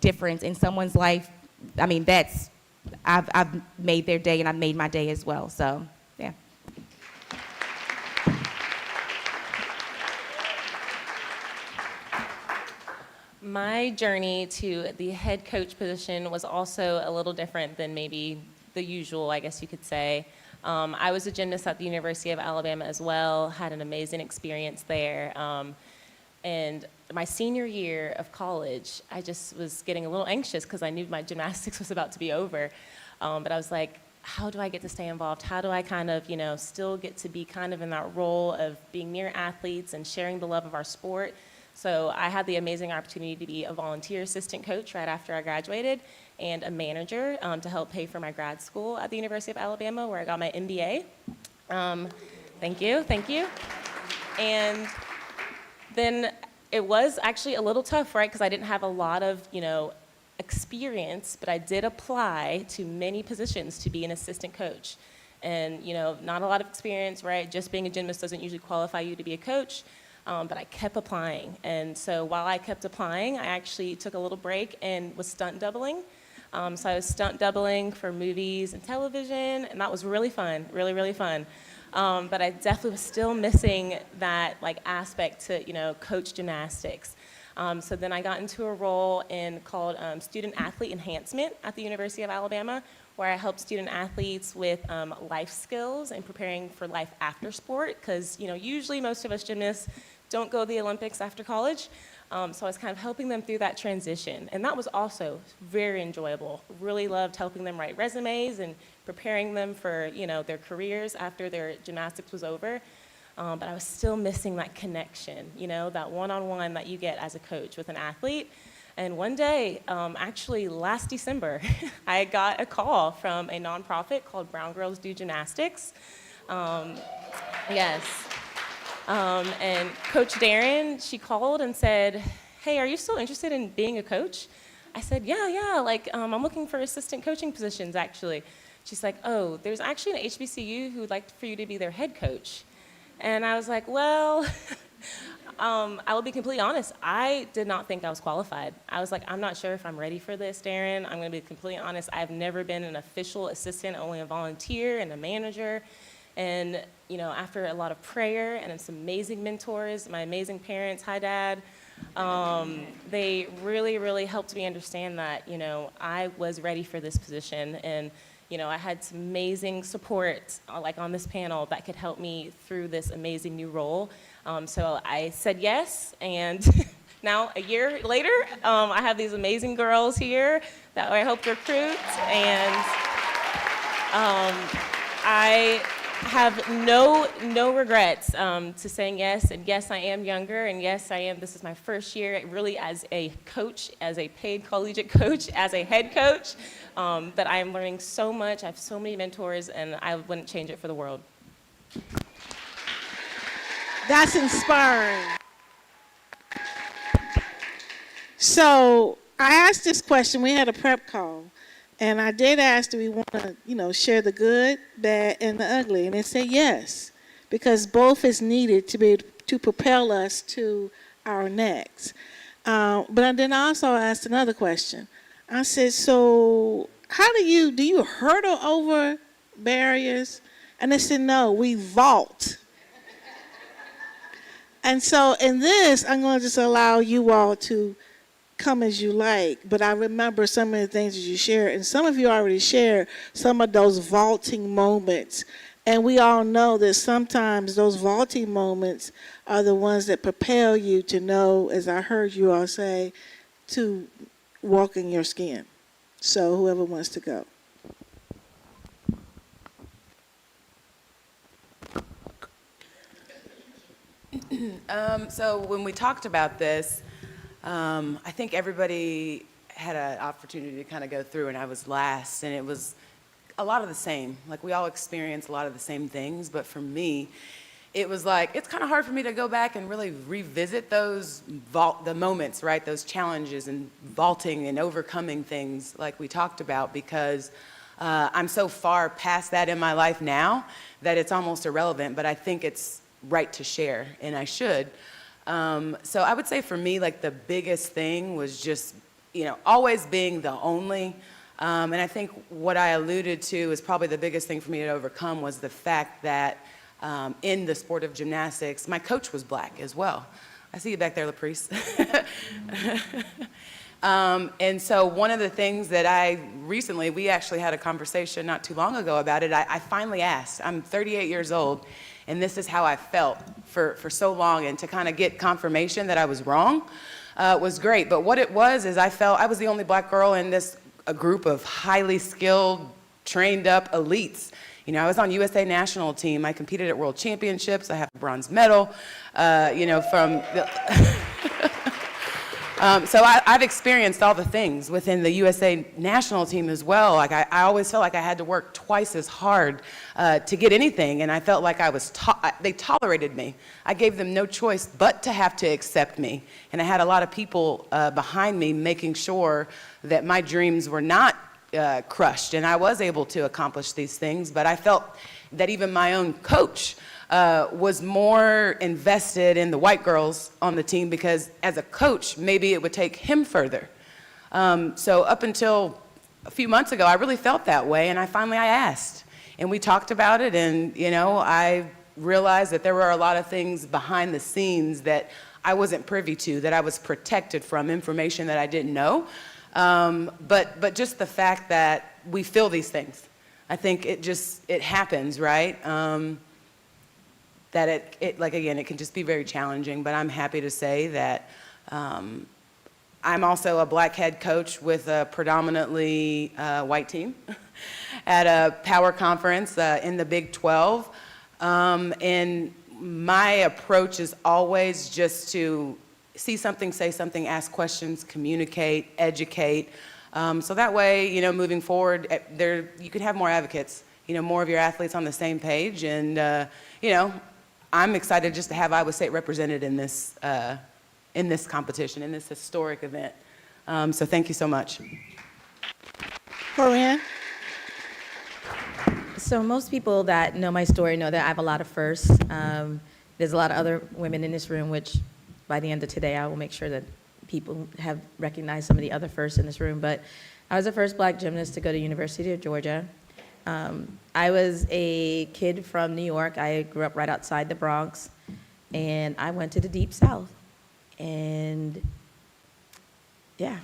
difference in someone's life, I mean, I've made their day and I've made my day as well, so, yeah. My journey to the head coach position was also a little different than maybe the usual, I guess you could say. I was a gymnast at the University of Alabama as well, had an amazing experience there. And my senior year of college, I just was getting a little anxious because I knew my gymnastics was about to be over. But I was like, how do I get to stay involved? How do I kind of, you know, still get to be kind of in that role of being near athletes and sharing the love of our sport? So I had the amazing opportunity to be a volunteer assistant coach right after I graduated, and a manager to help pay for my grad school at the University of Alabama, where I got my MBA. Thank you. And then it was actually a little tough, right? Because I didn't have a lot of, you know, experience, but I did apply to many positions to be an assistant coach. And, you know, not a lot of experience, right? Just being a gymnast doesn't usually qualify you to be a coach. But I kept applying. And so while I kept applying, I actually took a little break and was stunt doubling. So I was stunt doubling for movies and television, and that was really fun, really, really fun. But I definitely was still missing that like aspect to, you know, coach gymnastics. So then I got into a role called Student Athlete Enhancement at the University of Alabama, where I help student athletes with life skills and preparing for life after sport, because usually most of us gymnasts don't go to the Olympics after college. So I was kind of helping them through that transition, and that was also very enjoyable. Really loved helping them write resumes and preparing them for their careers after their gymnastics was over. But I was still missing that connection, that one-on-one that you get as a coach with an athlete. And one day, actually last December, I got a call from a nonprofit called Brown Girls Do Gymnastics. Yes. And Coach Darren, she called and said, "Hey, are you still interested in being a coach?" I said, yeah, I'm looking for assistant coaching positions, actually. She's like, "Oh, there's actually an HBCU who would like for you to be their head coach." And I was like, well, I will be completely honest. I did not think I was qualified. I was like, I'm not sure if I'm ready for this, Darren. I'm going to be completely honest. I've never been an official assistant, only a volunteer and a manager. And, after a lot of prayer and some amazing mentors, my amazing parents, hi, Dad, they really, really helped me understand that, I was ready for this position. And I had some amazing support, like on this panel, that could help me through this amazing new role. So I said yes, and now a year later, I have these amazing girls here that I helped recruit, and I have no regrets to saying yes, and yes, I am younger, and yes, this is my first year really as a coach, as a paid collegiate coach, as a head coach, that I am learning so much. I have so many mentors, and I wouldn't change it for the world. That's inspiring. So I asked this question. We had a prep call, and I did ask, do we want to, share the good, bad, and the ugly? And they said yes, because both is needed to propel us to our next. But then I also asked another question. I said, so how do you hurdle over barriers? And they said, no, we vault. And so in this, I'm going to just allow you all to come as you like, but I remember some of the things that you shared, and some of you already shared some of those vaulting moments. And we all know that sometimes those vaulting moments are the ones that propel you to know, as I heard you all say, to walk in your skin. So whoever wants to go. So when we talked about this, I think everybody had an opportunity to kind of go through, and I was last, and it was a lot of the same. Like, we all experience a lot of the same things, but for me, it was like, it's kind of hard for me to go back and really revisit those the moments, right? Those challenges and vaulting and overcoming things like we talked about, because I'm so far past that in my life now that it's almost irrelevant, but I think it's right to share, and I should. So I would say for me, like, the biggest thing was just, always being the only. And I think what I alluded to is probably the biggest thing for me to overcome was the fact that in the sport of gymnastics, my coach was black as well. I see you back there, LaPrice. And so one of the things that we actually had a conversation not too long ago about it. I finally asked, I'm 38 years old, and this is how I felt for so long, and to kind of get confirmation that I was wrong was great. But what it was is I felt I was the only black girl in a group of highly skilled, trained up elites. I was on USA national team. I competed at world championships. I have a bronze medal, from the so I've experienced all the things within the USA national team as well. Like, I always felt like I had to work twice as hard to get anything, and I felt like they tolerated me. I gave them no choice but to have to accept me, and I had a lot of people behind me making sure that my dreams were not crushed, and I was able to accomplish these things. But I felt that even my own coach was more invested in the white girls on the team, because as a coach, maybe it would take him further. So up until a few months ago, I really felt that way, and I asked, and we talked about it, and I realized that there were a lot of things behind the scenes that I wasn't privy to, that I was protected from, information that I didn't know. But just the fact that we feel these things, I think it happens, right? That like, again, it can just be very challenging, but I'm happy to say that I'm also a black head coach with a predominantly white team at a power conference in the Big 12. And my approach is always just to see something, say something, ask questions, communicate, educate. So that way, moving forward, you could have more advocates, more of your athletes on the same page. And, I'm excited just to have Iowa State represented in this competition, in this historic event. So thank you so much. Corinne? So most people that know my story know that I have a lot of firsts. There's a lot of other women in this room, which by the end of today, I will make sure that people have recognized some of the other firsts in this room. But I was the first black gymnast to go to University of Georgia. I was a kid from New York. I grew up right outside the Bronx, and I went to the Deep South. And yeah.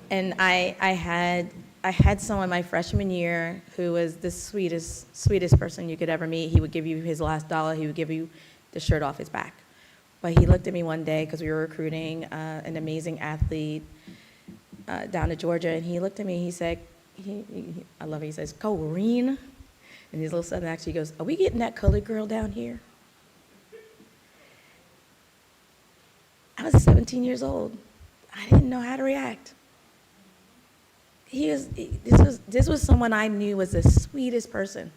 And I had someone my freshman year who was the sweetest person you could ever meet. He would give you his last dollar. He would give you the shirt off his back. But he looked at me one day because we were recruiting an amazing athlete down to Georgia, and he looked at me. He said, I love it. He says, "Corinne," and his little southern accent. He goes, "Are we getting that colored girl down here?" I was 17 years old. I didn't know how to react. This was someone I knew was the sweetest person.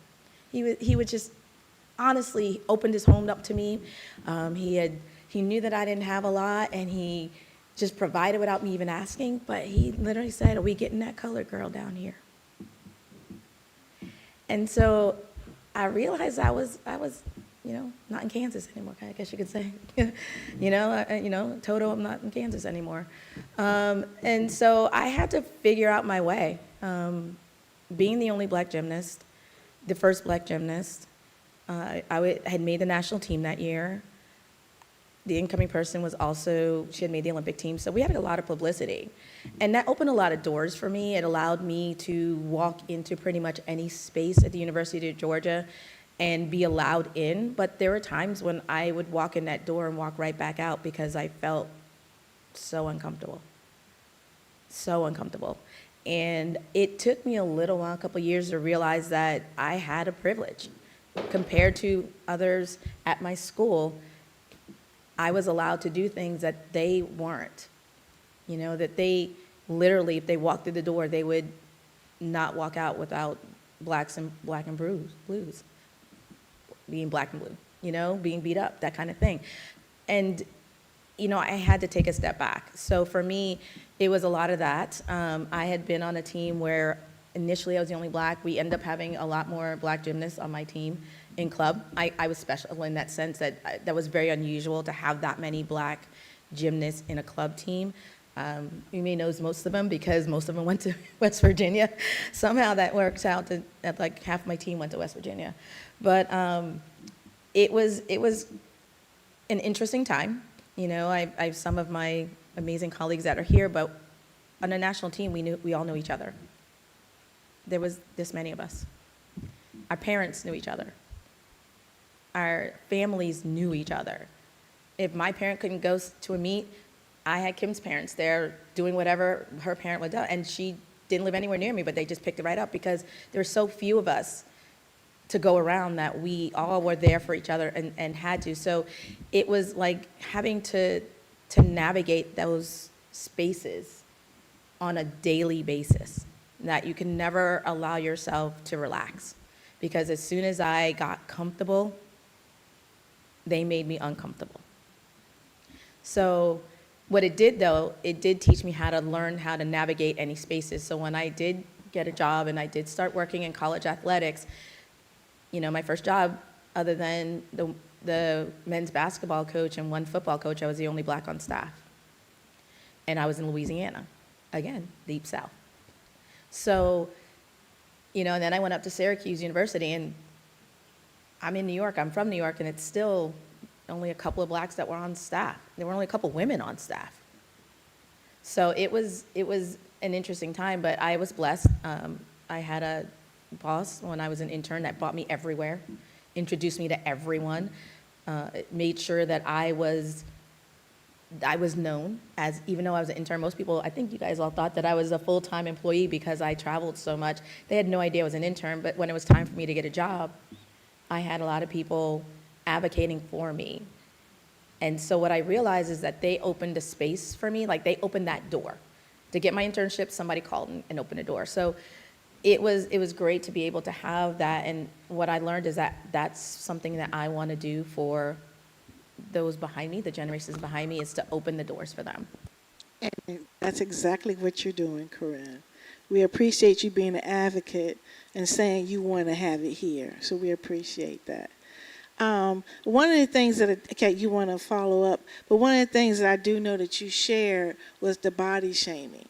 He would just honestly opened his home up to me. He knew that I didn't have a lot, and he just provided without me even asking. But he literally said, "Are we getting that colored girl down here?" And so I realized I was not in Kansas anymore, I guess you could say. Toto, I'm not in Kansas anymore. And so I had to figure out my way. Being the only black gymnast, the first black gymnast, I had made the national team that year. The incoming person she had made the Olympic team, so we had a lot of publicity. And that opened a lot of doors for me. It allowed me to walk into pretty much any space at the University of Georgia and be allowed in. But there were times when I would walk in that door and walk right back out because I felt so uncomfortable. So uncomfortable. And it took me a little while, a couple years, to realize that I had a privilege. Compared to others at my school, I was allowed to do things that they weren't. That they literally, if they walked through the door, they would not walk out without black and blues. Being black and blue, being beat up, that kind of thing. And, I had to take a step back. So for me, it was a lot of that. I had been on a team where initially I was the only black. We ended up having a lot more black gymnasts on my team in club. I was special in that sense that was very unusual to have that many black gymnasts in a club team. You may know most of them because most of them went to West Virginia. Somehow that works out that like half my team went to West Virginia. But it was an interesting time. I have some of my amazing colleagues that are here, but on a national team, we all knew each other. There was this many of us. Our parents knew each other. Our families knew each other. If my parent couldn't go to a meet, I had Kim's parents there doing whatever her parent would do. And she didn't live anywhere near me, but they just picked it right up because there were so few of us to go around that we all were there for each other and had to. So it was like having to navigate those spaces on a daily basis, that you can never allow yourself to relax. Because as soon as I got comfortable, they made me uncomfortable. So what it did, though, it did teach me how to learn how to navigate any spaces. So when I did get a job and I did start working in college athletics, my first job, other than the men's basketball coach and one football coach, I was the only black on staff. And I was in Louisiana, again, Deep South. So And then I went up to Syracuse University, and I'm in New York, I'm from New York, and it's still only a couple of blacks that were on staff. There were only a couple women on staff. So it was an interesting time, but I was blessed. I had a boss when I was an intern that brought me everywhere, introduced me to everyone, made sure that I was known as, even though I was an intern, most people, I think you guys all thought that I was a full-time employee because I traveled so much. They had no idea I was an intern, but when it was time for me to get a job, I had a lot of people advocating for me. And so what I realized is that they opened a space for me, like they opened that door. To get my internship, somebody called and opened a door. So it was great to be able to have that, and what I learned is that that's something that I want to do for those behind me, the generations behind me, is to open the doors for them. And that's exactly what you're doing, Corinne. We appreciate you being an advocate and saying you want to have it here. So we appreciate that. One of the things that, okay, you want to follow up, but one of the things that I do know that you shared was the body shaming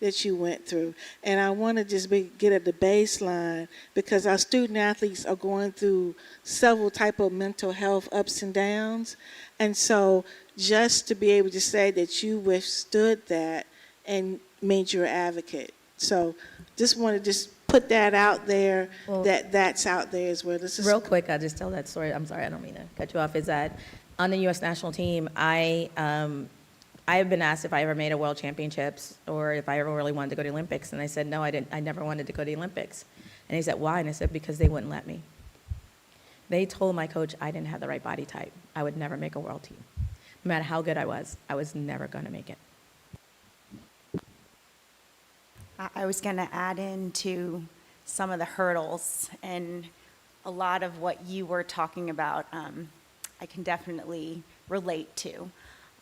that you went through. And I want to just get at the baseline, because our student athletes are going through several type of mental health ups and downs. And so just to be able to say that you withstood that and made you an advocate. So just want to just put that out there, Well, that's out there as well. This is Real quick, I'll just tell that story. I'm sorry, I don't mean to cut you off. Is that on the U.S. national team, I have been asked if I ever made a world championships or if I ever really wanted to go to the Olympics. And I said, no, I didn't. I never wanted to go to the Olympics. And he said, why? And I said, because they wouldn't let me. They told my coach I didn't have the right body type. I would never make a world team. No matter how good I was never going to make it. I was going to add into some of the hurdles, and a lot of what you were talking about, I can definitely relate to.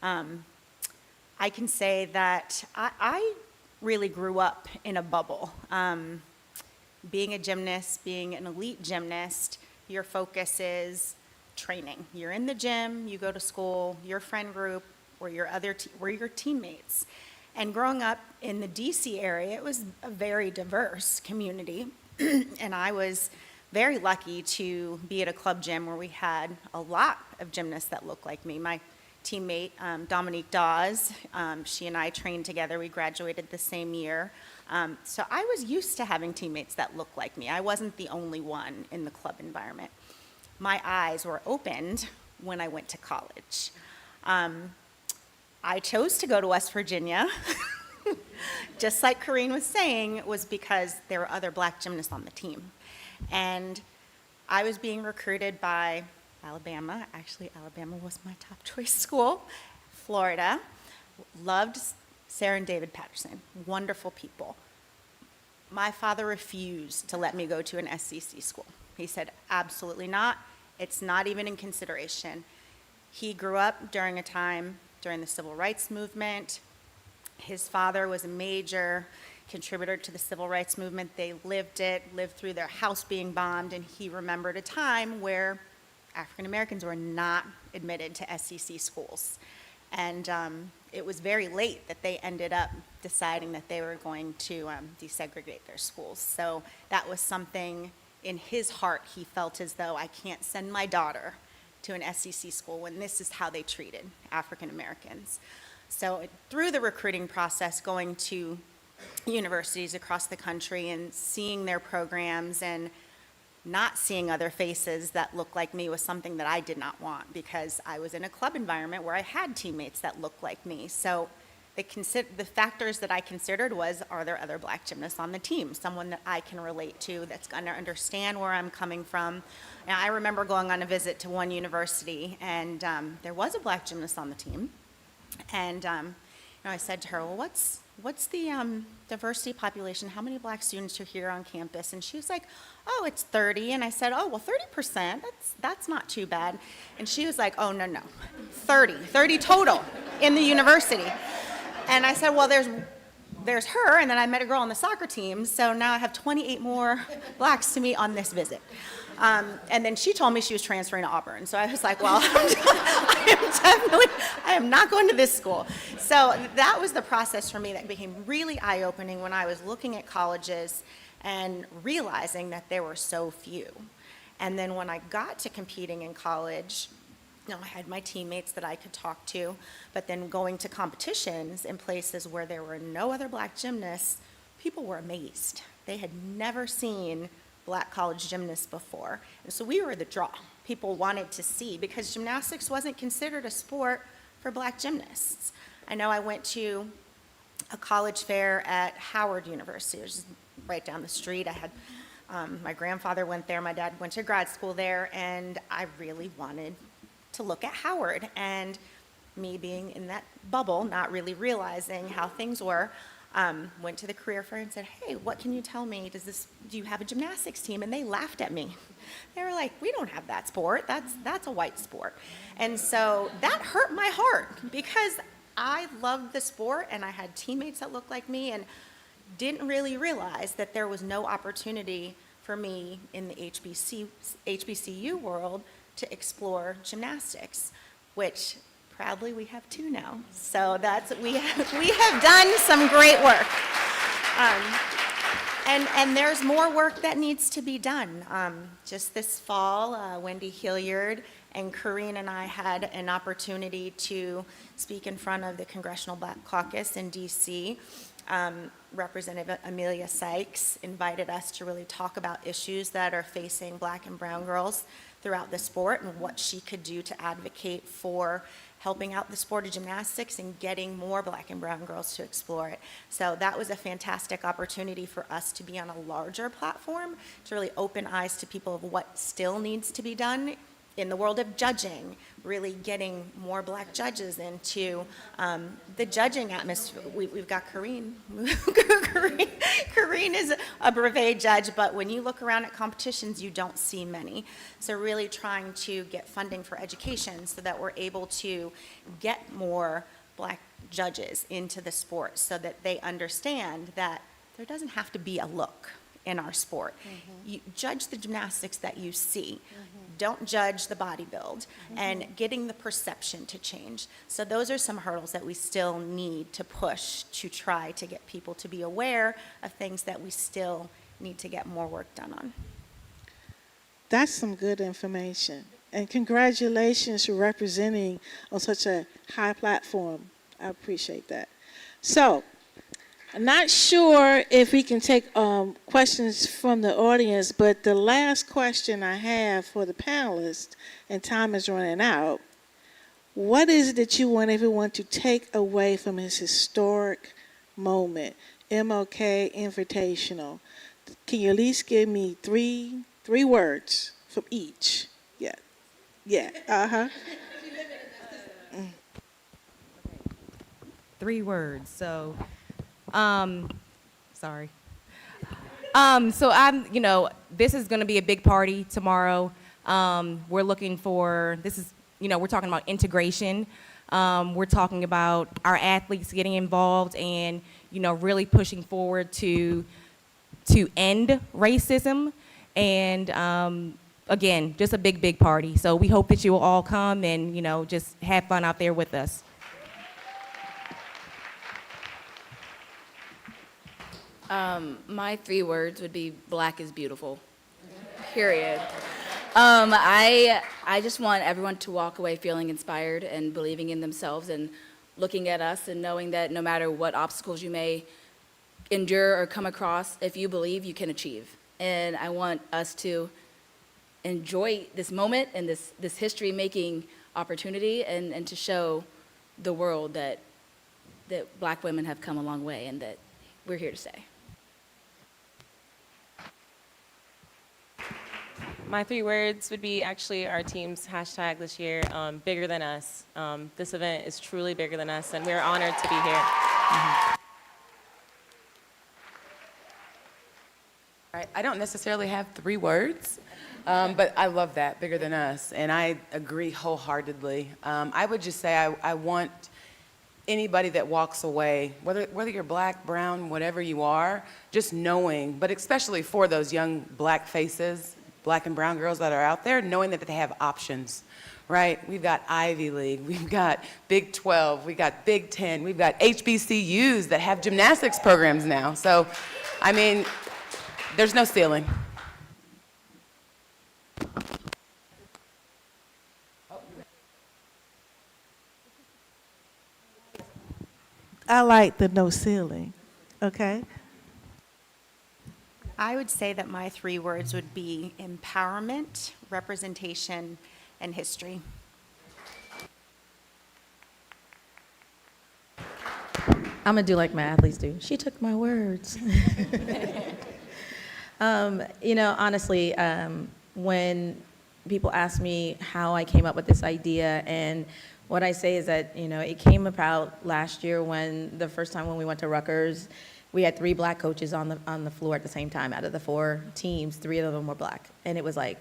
I can say that I really grew up in a bubble. Being a gymnast, being an elite gymnast, your focus is training. You're in the gym, you go to school, your friend group, or your teammates. And growing up in the DC area, it was a very diverse community. And I was very lucky to be at a club gym where we had a lot of gymnasts that looked like me. My teammate, Dominique Dawes, she and I trained together. We graduated the same year. So I was used to having teammates that looked like me. I wasn't the only one in the club environment. My eyes were opened when I went to college. I chose to go to West Virginia, just like Corinne was saying, was because there were other black gymnasts on the team. And I was being recruited by Alabama. Actually, Alabama was my top choice school. Florida. Loved Sarah and David Patterson. Wonderful people. My father refused to let me go to an SEC school. He said, absolutely not. It's not even in consideration. He grew up during a time during the civil rights movement. His father was a major contributor to the civil rights movement. They lived through their house being bombed, and he remembered a time where African Americans were not admitted to SEC schools. And it was very late that they ended up deciding that they were going to desegregate their schools. So that was something in his heart. He felt as though, I can't send my daughter to an SEC school when this is how they treated African Americans. So through the recruiting process, going to universities across the country and seeing their programs and not seeing other faces that looked like me was something that I did not want, because I was in a club environment where I had teammates that looked like me. So the factors that I considered was, are there other black gymnasts on the team? Someone that I can relate to, that's going to understand where I'm coming from. Now, I remember going on a visit to one university, and there was a black gymnast on the team. And I said to her, well, what's the diversity population? How many black students are here on campus? And she was like, oh, it's 30. And I said, oh, well, 30%, that's not too bad. And she was like, oh, no, 30 total in the university. And I said, well, there's her, and then I met a girl on the soccer team, so now I have 28 more blacks to meet on this visit. And then she told me she was transferring to Auburn, so I was like, well, I am not going to this school. So that was the process for me that became really eye-opening when I was looking at colleges and realizing that there were so few. And then when I got to competing in college, I had my teammates that I could talk to, but then going to competitions in places where there were no other black gymnasts, people were amazed. They had never seen black college gymnasts before. And so we were the draw. People wanted to see, because gymnastics wasn't considered a sport for black gymnasts. I know I went to a college fair at Howard University, which is right down the street. I had my grandfather went there, my dad went to grad school there, and I really wanted to look at Howard. And me being in that bubble, not really realizing how things were, went to the career fair and said, hey, what can you tell me? Do you have a gymnastics team? And they laughed at me. They were like, we don't have that sport. That's a white sport. And so that hurt my heart, because I loved the sport and I had teammates that looked like me, and didn't really realize that there was no opportunity for me in the HBCU world to explore gymnastics, which proudly we have 2 now. So we have done some great work. And there's more work that needs to be done. Just this fall, Wendy Hilliard and Corrine and I had an opportunity to speak in front of the Congressional Black Caucus in DC. Representative Amelia Sykes invited us to really talk about issues that are facing black and brown girls throughout the sport, and what she could do to advocate for helping out the sport of gymnastics and getting more black and brown girls to explore it. So that was a fantastic opportunity for us to be on a larger platform, to really open eyes to people of what still needs to be done in the world of judging, really getting more black judges into the judging atmosphere. We've got Corrine. Corrine is a brevet judge, but when you look around at competitions, you don't see many. So really trying to get funding for education so that we're able to get more black judges into the sport, so that they understand that there doesn't have to be a look in our sport. You judge the gymnastics that you see. Don't judge the body build, and getting the perception to change. So those are some hurdles that we still need to push to try to get people to be aware of things that we still need to get more work done on. That's some good information. And congratulations for representing on such a high platform. I appreciate that. So, I'm not sure if we can take questions from the audience, but the last question I have for the panelists, and time is running out, what is it that you want everyone to take away from this historic moment, MLK Invitational? Can you at least give me three words from each? Yeah, uh-huh. 3 words, so... sorry. This is going to be a big party tomorrow. We're looking for, we're talking about integration. We're talking about our athletes getting involved and, really pushing forward to end racism. And, again, just a big, big party. So we hope that you will all come and, just have fun out there with us. My 3 words would be black is beautiful, period. I just want everyone to walk away feeling inspired and believing in themselves and looking at us and knowing that no matter what obstacles you may endure or come across, if you believe, you can achieve. And I want us to enjoy this moment and this history-making opportunity and to show the world that black women have come a long way and that we're here to stay. My 3 words would be actually our team's hashtag this year, bigger than us. This event is truly bigger than us, and we're honored to be here. All right, I don't necessarily have 3 words, but I love that, bigger than us, and I agree wholeheartedly. I would just say I want anybody that walks away, whether you're black, brown, whatever you are, just knowing, but especially for those young black faces, black and brown girls that are out there, knowing that they have options, right? We've got Ivy League, we've got Big 12, we've got Big 10, we've got HBCUs that have gymnastics programs now. So, I mean, There's no ceiling. I like the no ceiling, okay? I would say that my 3 words would be empowerment, representation, and history. I'm gonna do like my athletes do. She took my words. Honestly, when people ask me how I came up with this idea, and what I say is that, it came about last year when the first time when we went to Rutgers, we had 3 black coaches on the floor at the same time. Out of the 4 teams, 3 of them were black, and it was like,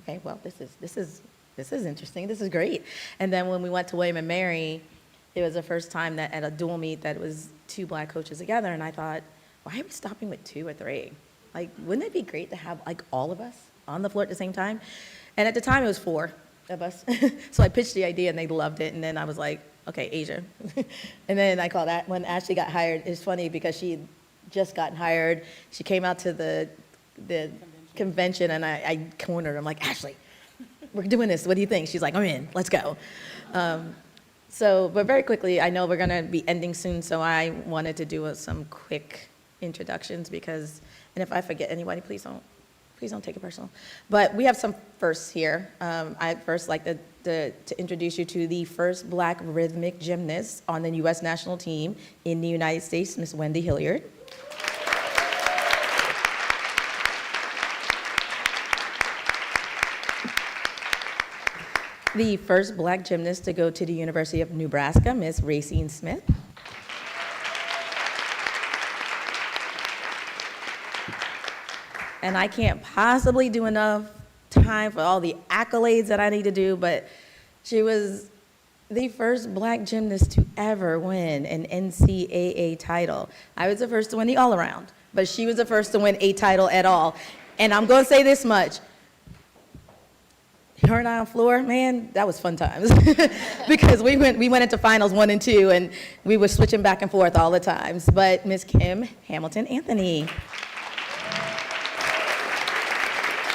okay, well, this is interesting. This is great. And then when we went to William and Mary, it was the first time that at a dual meet that it was 2 black coaches together, and I thought, why are we stopping with 2 or 3? Like, wouldn't it be great to have like all of us on the floor at the same time? And at the time, it was 4 of us. So I pitched the idea, and they loved it. And then I was like, okay, Asia. And then I called that when Ashley got hired. It's funny because she had just gotten hired. She came out to the convention, and I cornered her. I'm like, Ashley, we're doing this. What do you think? She's like, I'm in. Let's go. But very quickly, I know we're going to be ending soon, so I wanted to do some quick introductions and if I forget anybody, please don't take it personal. But we have some firsts here. I'd first like to introduce you to the first black rhythmic gymnast on the U.S. national team in the United States, Miss Wendy Hilliard. The first black gymnast to go to the University of Nebraska, Miss Racine Smith. And I can't possibly do enough time for all the accolades that I need to do, but she was the first black gymnast to ever win an NCAA title. I was the first to win the all-around, but she was the first to win a title at all. And I'm gonna say this much. Her and I on floor, man, that was fun times. Because we went into finals 1 and 2, and we were switching back and forth all the times. But Miss Kim Hamilton Anthony,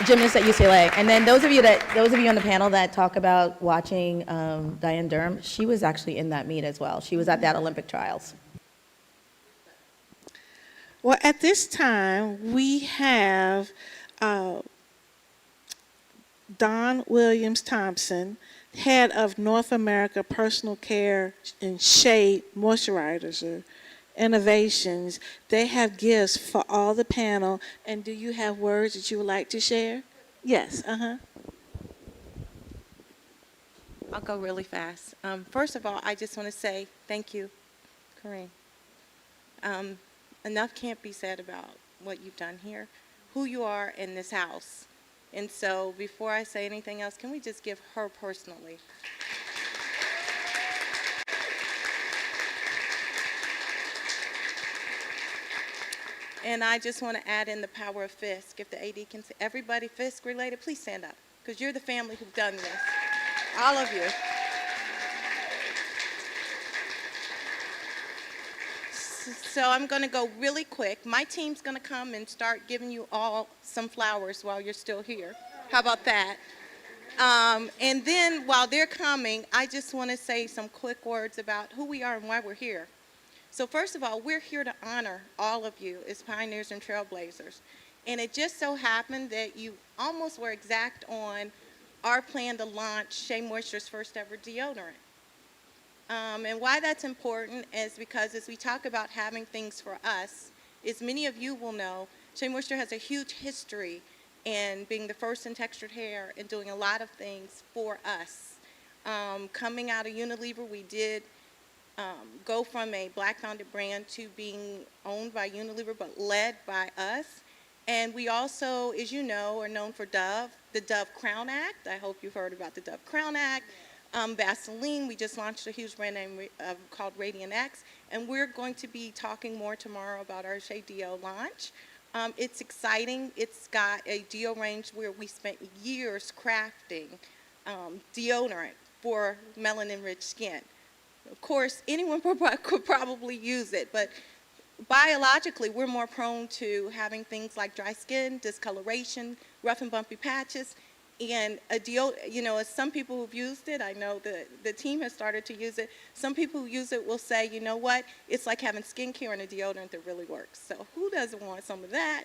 gymnast at UCLA. And then those of you on the panel that talk about watching Diane Durham, she was actually in that meet as well. She was at that Olympic trials. Well, at this time, we have Don Williams Thompson, head of North America Personal Care and Shea Moisturizer Innovations. They have gifts for all the panel. And do you have words that you would like to share? Yes, I'll go really fast. First of all, I just want to say thank you, Kareem. Enough can't be said about what you've done here, who you are in this house. And so before I say anything else, can we just give her personally? And I just want to add in the power of Fisk. If the AD can say, everybody Fisk related, please stand up, because you're the family who've done this. All of you. So I'm going to go really quick. My team's going to come and start giving you all some flowers while you're still here. How about that? And then while they're coming, I just want to say some quick words about who we are and why we're here. So first of all, we're here to honor all of you as pioneers and trailblazers. And it just so happened that you almost were exact on our plan to launch Shea Moisture's first ever deodorant. And why that's important is because as we talk about having things for us, as many of you will know, Shea Moisture has a huge history in being the first in textured hair and doing a lot of things for us. Coming out of Unilever, we did go from a black-founded brand to being owned by Unilever, but led by us. And we also, as you know, are known for Dove, the Dove Crown Act. I hope you've heard about the Dove Crown Act. Vaseline, we just launched a huge brand name called Radiant X, and we're going to be talking more tomorrow about our Shea Deo launch. It's exciting. It's got a deo range where we spent years crafting deodorant for melanin-rich skin. Of course, anyone could probably use it, but biologically, we're more prone to having things like dry skin, discoloration, rough and bumpy patches, and as some people who've used it, I know the team has started to use it. Some people who use it will say, you know what, it's like having skincare and a deodorant that really works. So who doesn't want some of that?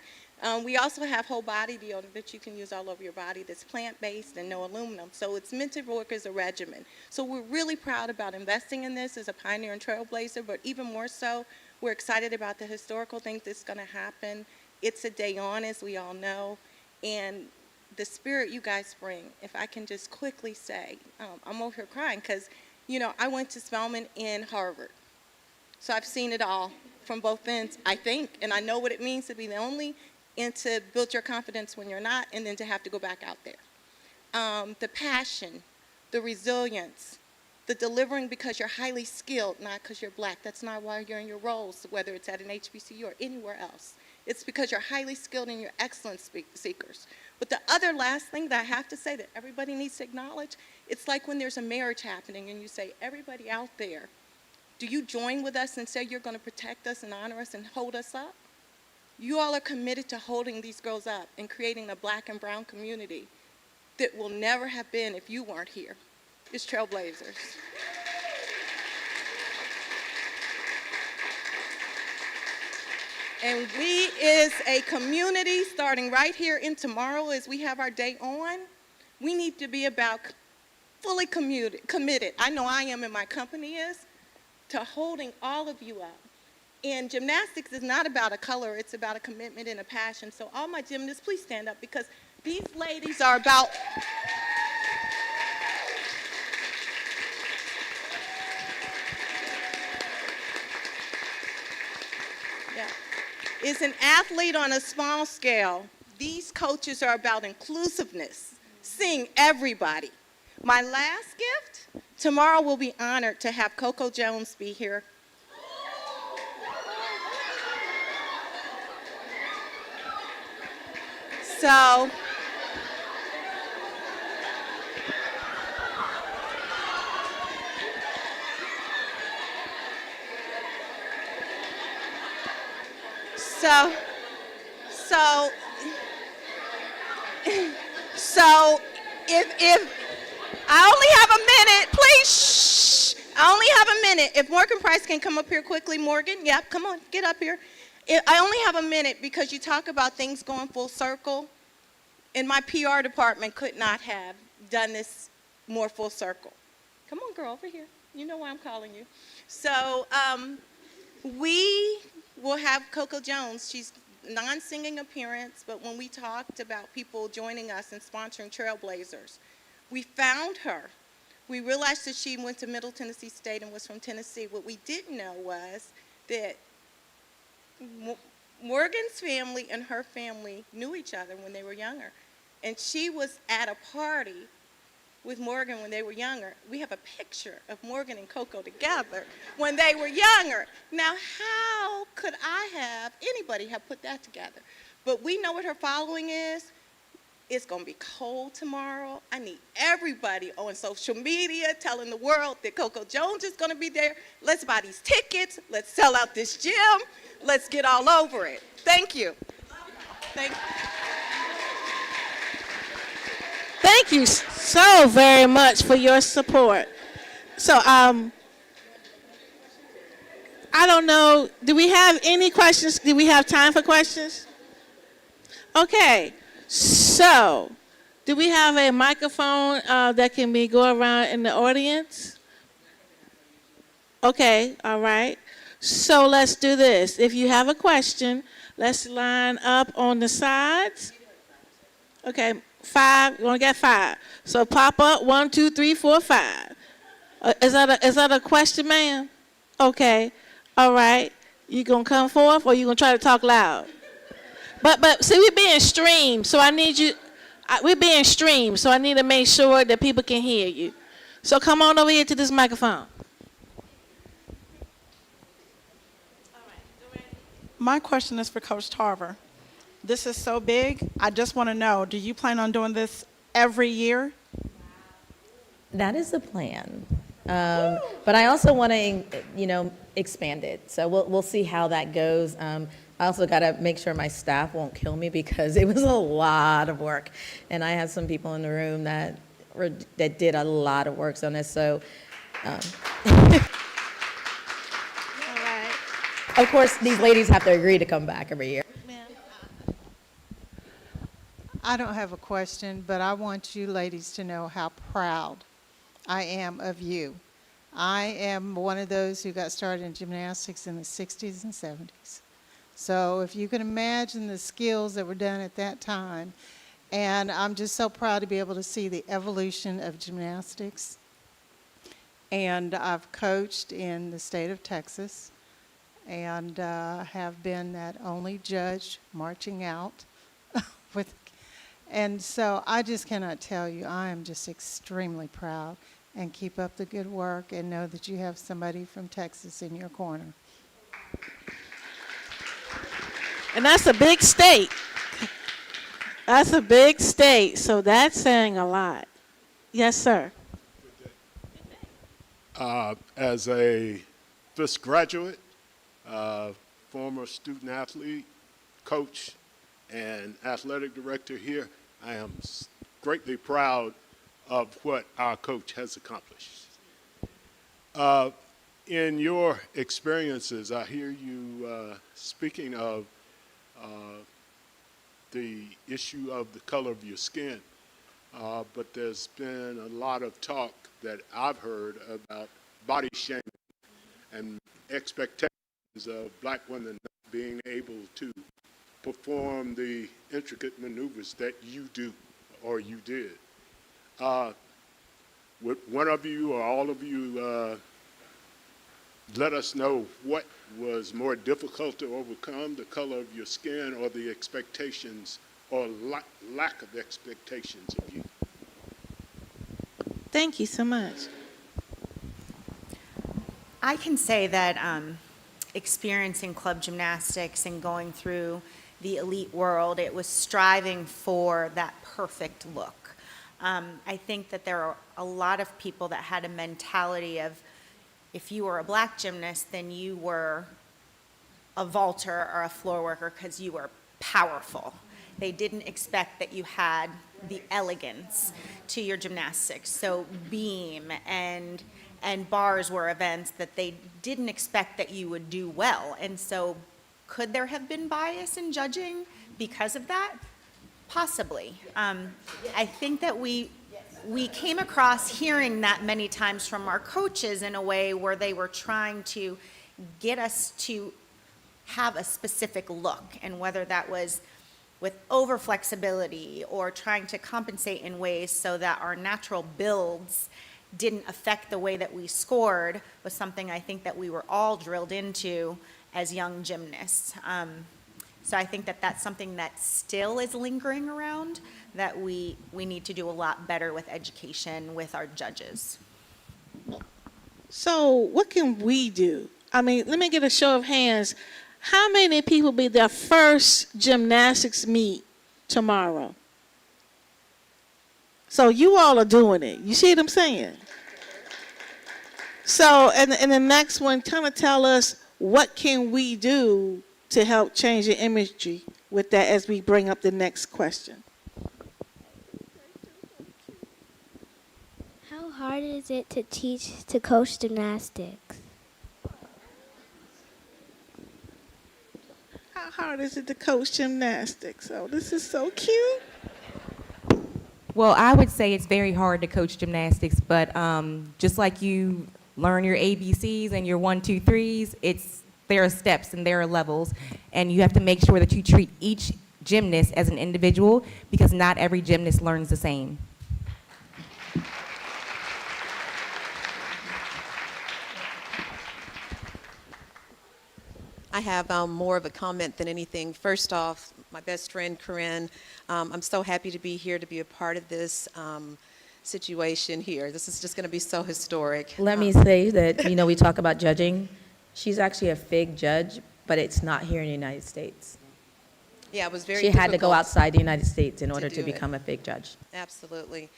We also have whole body deodorant that you can use all over your body that's plant-based and no aluminum. So it's meant to work as a regimen. So we're really proud about investing in this as a pioneer and trailblazer, but even more so, we're excited about the historical thing that's going to happen. It's a day on, as we all know, and the spirit you guys bring, if I can just quickly say, I'm over here crying because, I went to Spelman and Harvard. So I've seen it all from both ends, I think, and I know what it means to be the only and to build your confidence when you're not, and then to have to go back out there. The passion, the resilience, the delivering because you're highly skilled, not because you're black. That's not why you're in your roles, whether it's at an HBCU or anywhere else. It's because you're highly skilled and you're excellent seekers. But the other last thing that I have to say that everybody needs to acknowledge, it's like when there's a marriage happening and you say, everybody out there, do you join with us and say you're going to protect us and honor us and hold us up? You all are committed to holding these girls up and creating a black and brown community that will never have been if you weren't here. It's Trailblazers. And we as a community, starting right here in tomorrow as we have our day on, we need to be about fully committed. I know I am and my company is, to holding all of you up. And gymnastics is not about a color, it's about a commitment and a passion. So all my gymnasts, please stand up because these ladies are about... Yeah. Is an athlete on a small scale. These coaches are about inclusiveness, seeing everybody. My last gift, tomorrow we'll be honored to have Coco Jones be here. So, if I only have a minute, please, shh. I only have a minute. If Morgan Price can come up here quickly, Morgan, yep, come on, get up here. I only have a minute because you talk about things going full circle, and my PR department could not have done this more full circle. Come on, girl, over here. You know why I'm calling you. So we will have Coco Jones. She's non-singing appearance, but when we talked about people joining us and sponsoring Trailblazers, we found her. We realized that she went to Middle Tennessee State and was from Tennessee. What we didn't know was that Morgan's family and her family knew each other when they were younger. And she was at a party with Morgan when they were younger. We have a picture of Morgan and Coco together when they were younger. Now, how could anybody have put that together? But we know what her following is. It's going to be cold tomorrow. I need everybody on social media telling the world that Coco Jones is going to be there. Let's buy these tickets. Let's sell out this gym. Let's get all over it. Thank you. Thank you. Thank you so very much for your support. So, I don't know, do we have any questions? Do we have time for questions? Okay, so, do we have a microphone that can go around in the audience? Okay, all right. So let's do this. If you have a question, let's line up on the sides. Okay, 5, you want to get 5. So pop up, 1, 2, 3, 4, 5. Is that a question, ma'am? Okay, all right. You gonna come forth or you gonna try to talk loud? But see, we're being streamed, so I need you, we're being streamed, so I need to make sure that people can hear you. So come on over here to this microphone. My question is for Coach Tarver. This is so big. I just want to know, do you plan on doing this every year? That is the plan. But I also want to, expand it. So we'll see how that goes. I also got to make sure my staff won't kill me because it was a lot of work. And I have some people in the room that did a lot of work on this. So, All right. of course, these ladies have to agree to come back every year. I don't have a question, but I want you ladies to know how proud I am of you. I am one of those who got started in gymnastics in the 60s and 70s. So if you can imagine the skills that were done at that time, and I'm just so proud to be able to see the evolution of gymnastics. And I've coached in the state of Texas and have been that only judge marching out with. And so I just cannot tell you, I am just extremely proud, and keep up the good work and know that you have somebody from Texas in your corner. And that's a big state. That's a big state, so that's saying a lot. Yes, sir. As a Fisk graduate, former student athlete, coach, and athletic director here, I am greatly proud of what our coach has accomplished. In your experiences, I hear you speaking of the issue of the color of your skin, but there's been a lot of talk that I've heard about body shaming and expectations of black women not being able to perform the intricate maneuvers that you do or you did. Would one of you or all of you let us know what was more difficult to overcome, the color of your skin or the expectations or lack of expectations of you? Thank you so much. I can say that experiencing club gymnastics and going through the elite world, it was striving for that perfect look. I think that there are a lot of people that had a mentality of, if you were a black gymnast, then you were a vaulter or a floor worker because you were powerful. They didn't expect that you had the elegance to your gymnastics. So beam and bars were events that they didn't expect that you would do well. And so could there have been bias in judging because of that? Possibly. I think that we came across hearing that many times from our coaches in a way where they were trying to get us to have a specific look, and whether that was with over flexibility or trying to compensate in ways so that our natural builds didn't affect the way that we scored was something I think that we were all drilled into as young gymnasts. So I think that that's something that still is lingering around, that we need to do a lot better with education with our judges. So what can we do? I mean, let me get a show of hands. How many people be their first gymnastics meet tomorrow? So you all are doing it. You see what I'm saying? So, and the next one, kind of tell us, what can we do to help change the imagery with that as we bring up the next question? How hard is it to coach gymnastics? How hard is it to coach gymnastics? Oh, this is so cute. Well, I would say it's very hard to coach gymnastics, but just like you learn your ABCs and your 1, 2, 3s, there are steps and there are levels, and you have to make sure that you treat each gymnast as an individual, because not every gymnast learns the same. I have more of a comment than anything. First off, my best friend, Corinne, I'm so happy to be here to be a part of this situation here. This is just going to be so historic. Let me say that, we talk about judging. She's actually a FIG judge, but it's not here in the United States. Yeah, it was very She had to go difficult outside the United States in order to do it. become a FIG judge. Absolutely.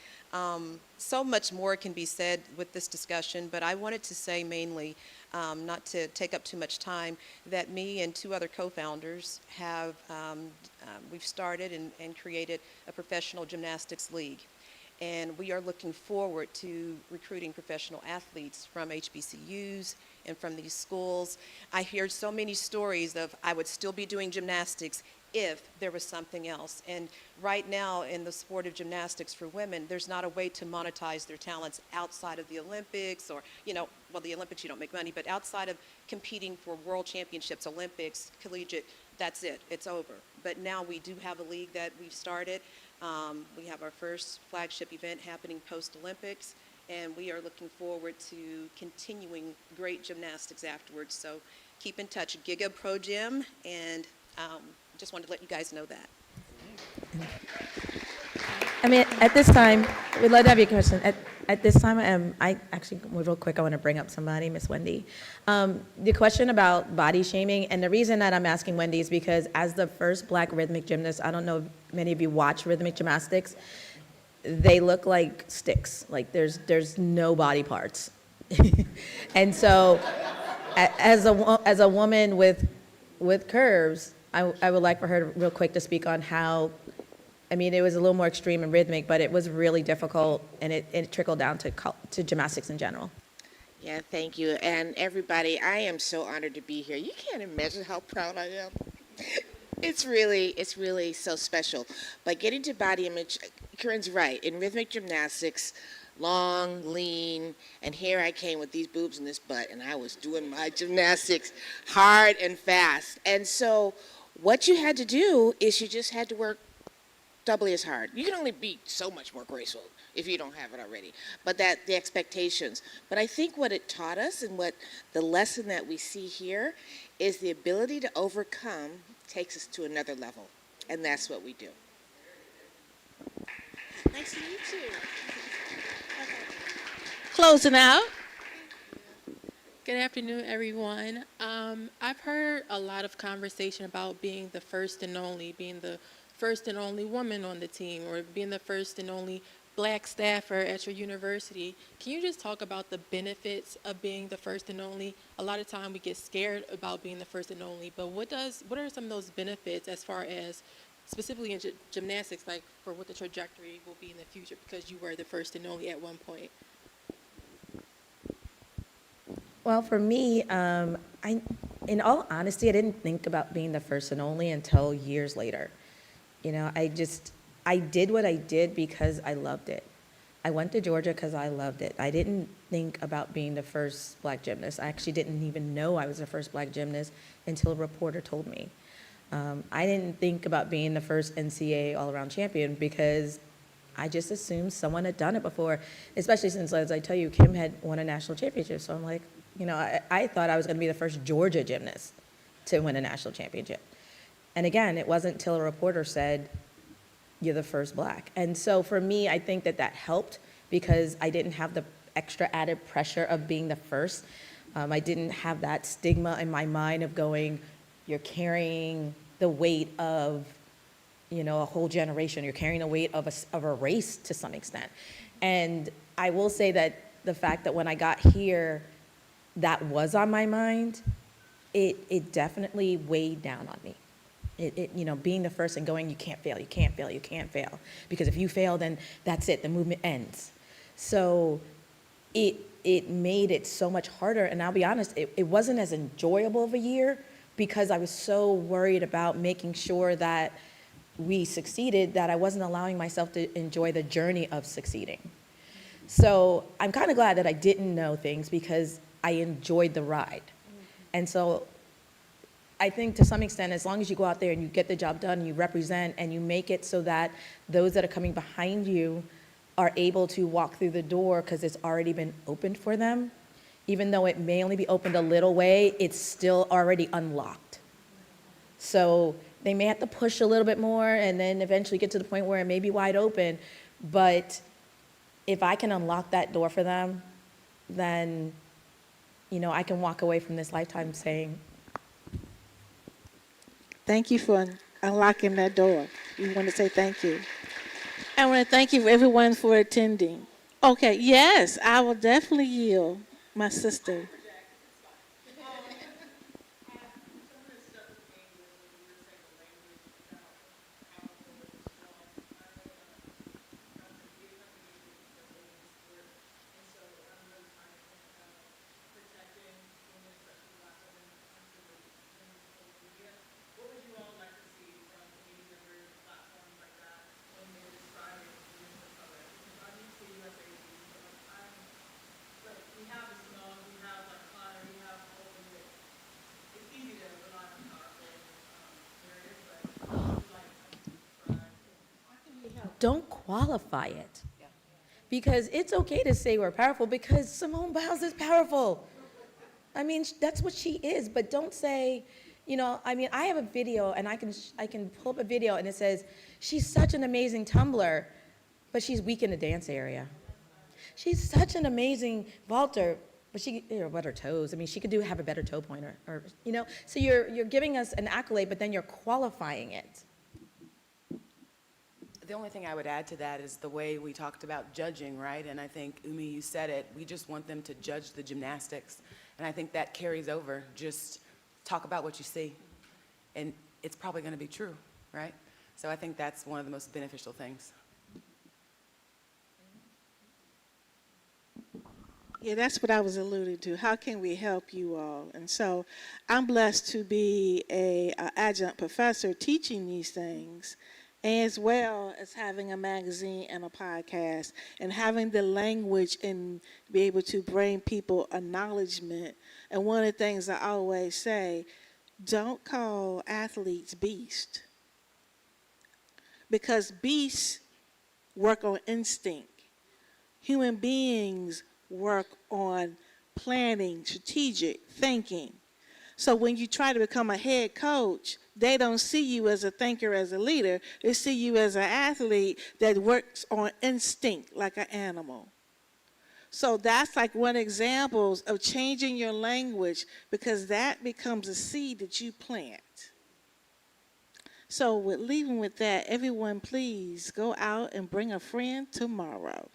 So much more can be said with this discussion, but I wanted to say mainly, not to take up too much time, that me and two other co-founders have, we've started and created a professional gymnastics league. And we are looking forward to recruiting professional athletes from HBCUs and from these schools. I hear so many stories of I would still be doing gymnastics if there was something else. And right now in the sport of gymnastics for women, there's not a way to monetize their talents outside of the Olympics or, well, the Olympics you don't make money, but outside of competing for world championships, Olympics, collegiate, that's it, it's over. But now we do have a league that we've started. We have our first flagship event happening post-Olympics, and we are looking forward to continuing great gymnastics afterwards. So keep in touch, Giga Pro Gym, and just wanted to let you guys know that. I mean, at this time, we'd love to have your question. At this time, I actually, real quick, I want to bring up somebody, Miss Wendy. The question about body shaming, and the reason that I'm asking Wendy is because as the first Black rhythmic gymnast, I don't know if many of you watch rhythmic gymnastics, they look like sticks, like there's no body parts. And so, as a woman with curves, I would like for her to, real quick, to speak on how, I mean, it was a little more extreme and rhythmic, but it was really difficult, and it trickled down to gymnastics in general. Yeah, thank you. And everybody, I am so honored to be here. You can't imagine how proud I am. It's really so special. But getting to body image, Corinne's right. In rhythmic gymnastics, long, lean, and here I came with these boobs and this butt, and I was doing my gymnastics hard and fast. And so what you had to do is you just had to work doubly as hard. You can only be so much more graceful if you don't have it already, but the expectations. But I think what it taught us and what the lesson that we see here is the ability to overcome takes us to another level, and that's what we do. Nice to meet you. Closing out. Good afternoon, everyone. I've heard a lot of conversation about being the first and only, being the first and only woman on the team, or being the first and only Black staffer at your university. Can you just talk about the benefits of being the first and only? A lot of time we get scared about being the first and only, but what are some of those benefits as far as specifically in gymnastics, like for what the trajectory will be in the future because you were the first and only at one point? Well, for me, in all honesty, I didn't think about being the first and only until years later. I did what I did because I loved it. I went to Georgia because I loved it. I didn't think about being the first Black gymnast. I actually didn't even know I was the first Black gymnast until a reporter told me. I didn't think about being the first NCAA all-around champion because I just assumed someone had done it before, especially since, as I tell you, Kim had won a national championship. So I'm like, I thought I was going to be the first Georgia gymnast to win a national championship. And again, it wasn't until a reporter said, you're the first Black. And so for me, I think that helped because I didn't have the extra added pressure of being the first. I didn't have that stigma in my mind of going, you're carrying the weight of, a whole generation. You're carrying the weight of a race to some extent. And I will say that the fact that when I got here, that was on my mind, it definitely weighed down on me. Being the first and going, you can't fail, you can't fail, you can't fail. Because if you fail, then that's it, the movement ends. So it made it so much harder. And I'll be honest, it wasn't as enjoyable of a year because I was so worried about making sure that we succeeded that I wasn't allowing myself to enjoy the journey of succeeding. So I'm kind of glad that I didn't know things because I enjoyed the ride. And so I think to some extent, as long as you go out there and you get the job done, you represent, and you make it so that those that are coming behind you are able to walk through the door because it's already been opened for them, even though it may only be opened a little way, it's still already unlocked. So they may have to push a little bit more and then eventually get to the point where it may be wide open, but if I can unlock that door for them, then, I can walk away from this lifetime saying, Thank you for unlocking that door. We want to say thank you. I want to thank you everyone for attending. Okay, yes, I will definitely yield, my sister. Don't qualify it. Because it's okay to say we're powerful because Simone Biles is powerful. I mean, that's what she is, but don't say, I mean, I have a video and I can pull up a video and it says, she's such an amazing tumbler, but she's weak in the dance area. She's such an amazing vaulter, but what her toes? I mean, she could have a better toe pointer, So you're giving us an accolade, but then you're qualifying it. The only thing I would add to that is the way we talked about judging, right? And I think, Umi, you said it. We just want them to judge the gymnastics. And I think that carries over. Just talk about what you see. And it's probably going to be true, right? So I think that's one of the most beneficial things. Yeah, that's what I was alluding to. How can we help you all? And so I'm blessed to be a adjunct professor teaching these things, as well as having a magazine and a podcast and having the language and be able to bring people acknowledgement. And one of the things I always say, don't call athletes beast, because beasts work on instinct. Human beings work on planning, strategic thinking. So when you try to become a head coach, they don't see you as a thinker, as a leader. They see you as an athlete that works on instinct like an animal. So that's like one example of changing your language, because that becomes a seed that you plant. So leaving with that, everyone please go out and bring a friend tomorrow.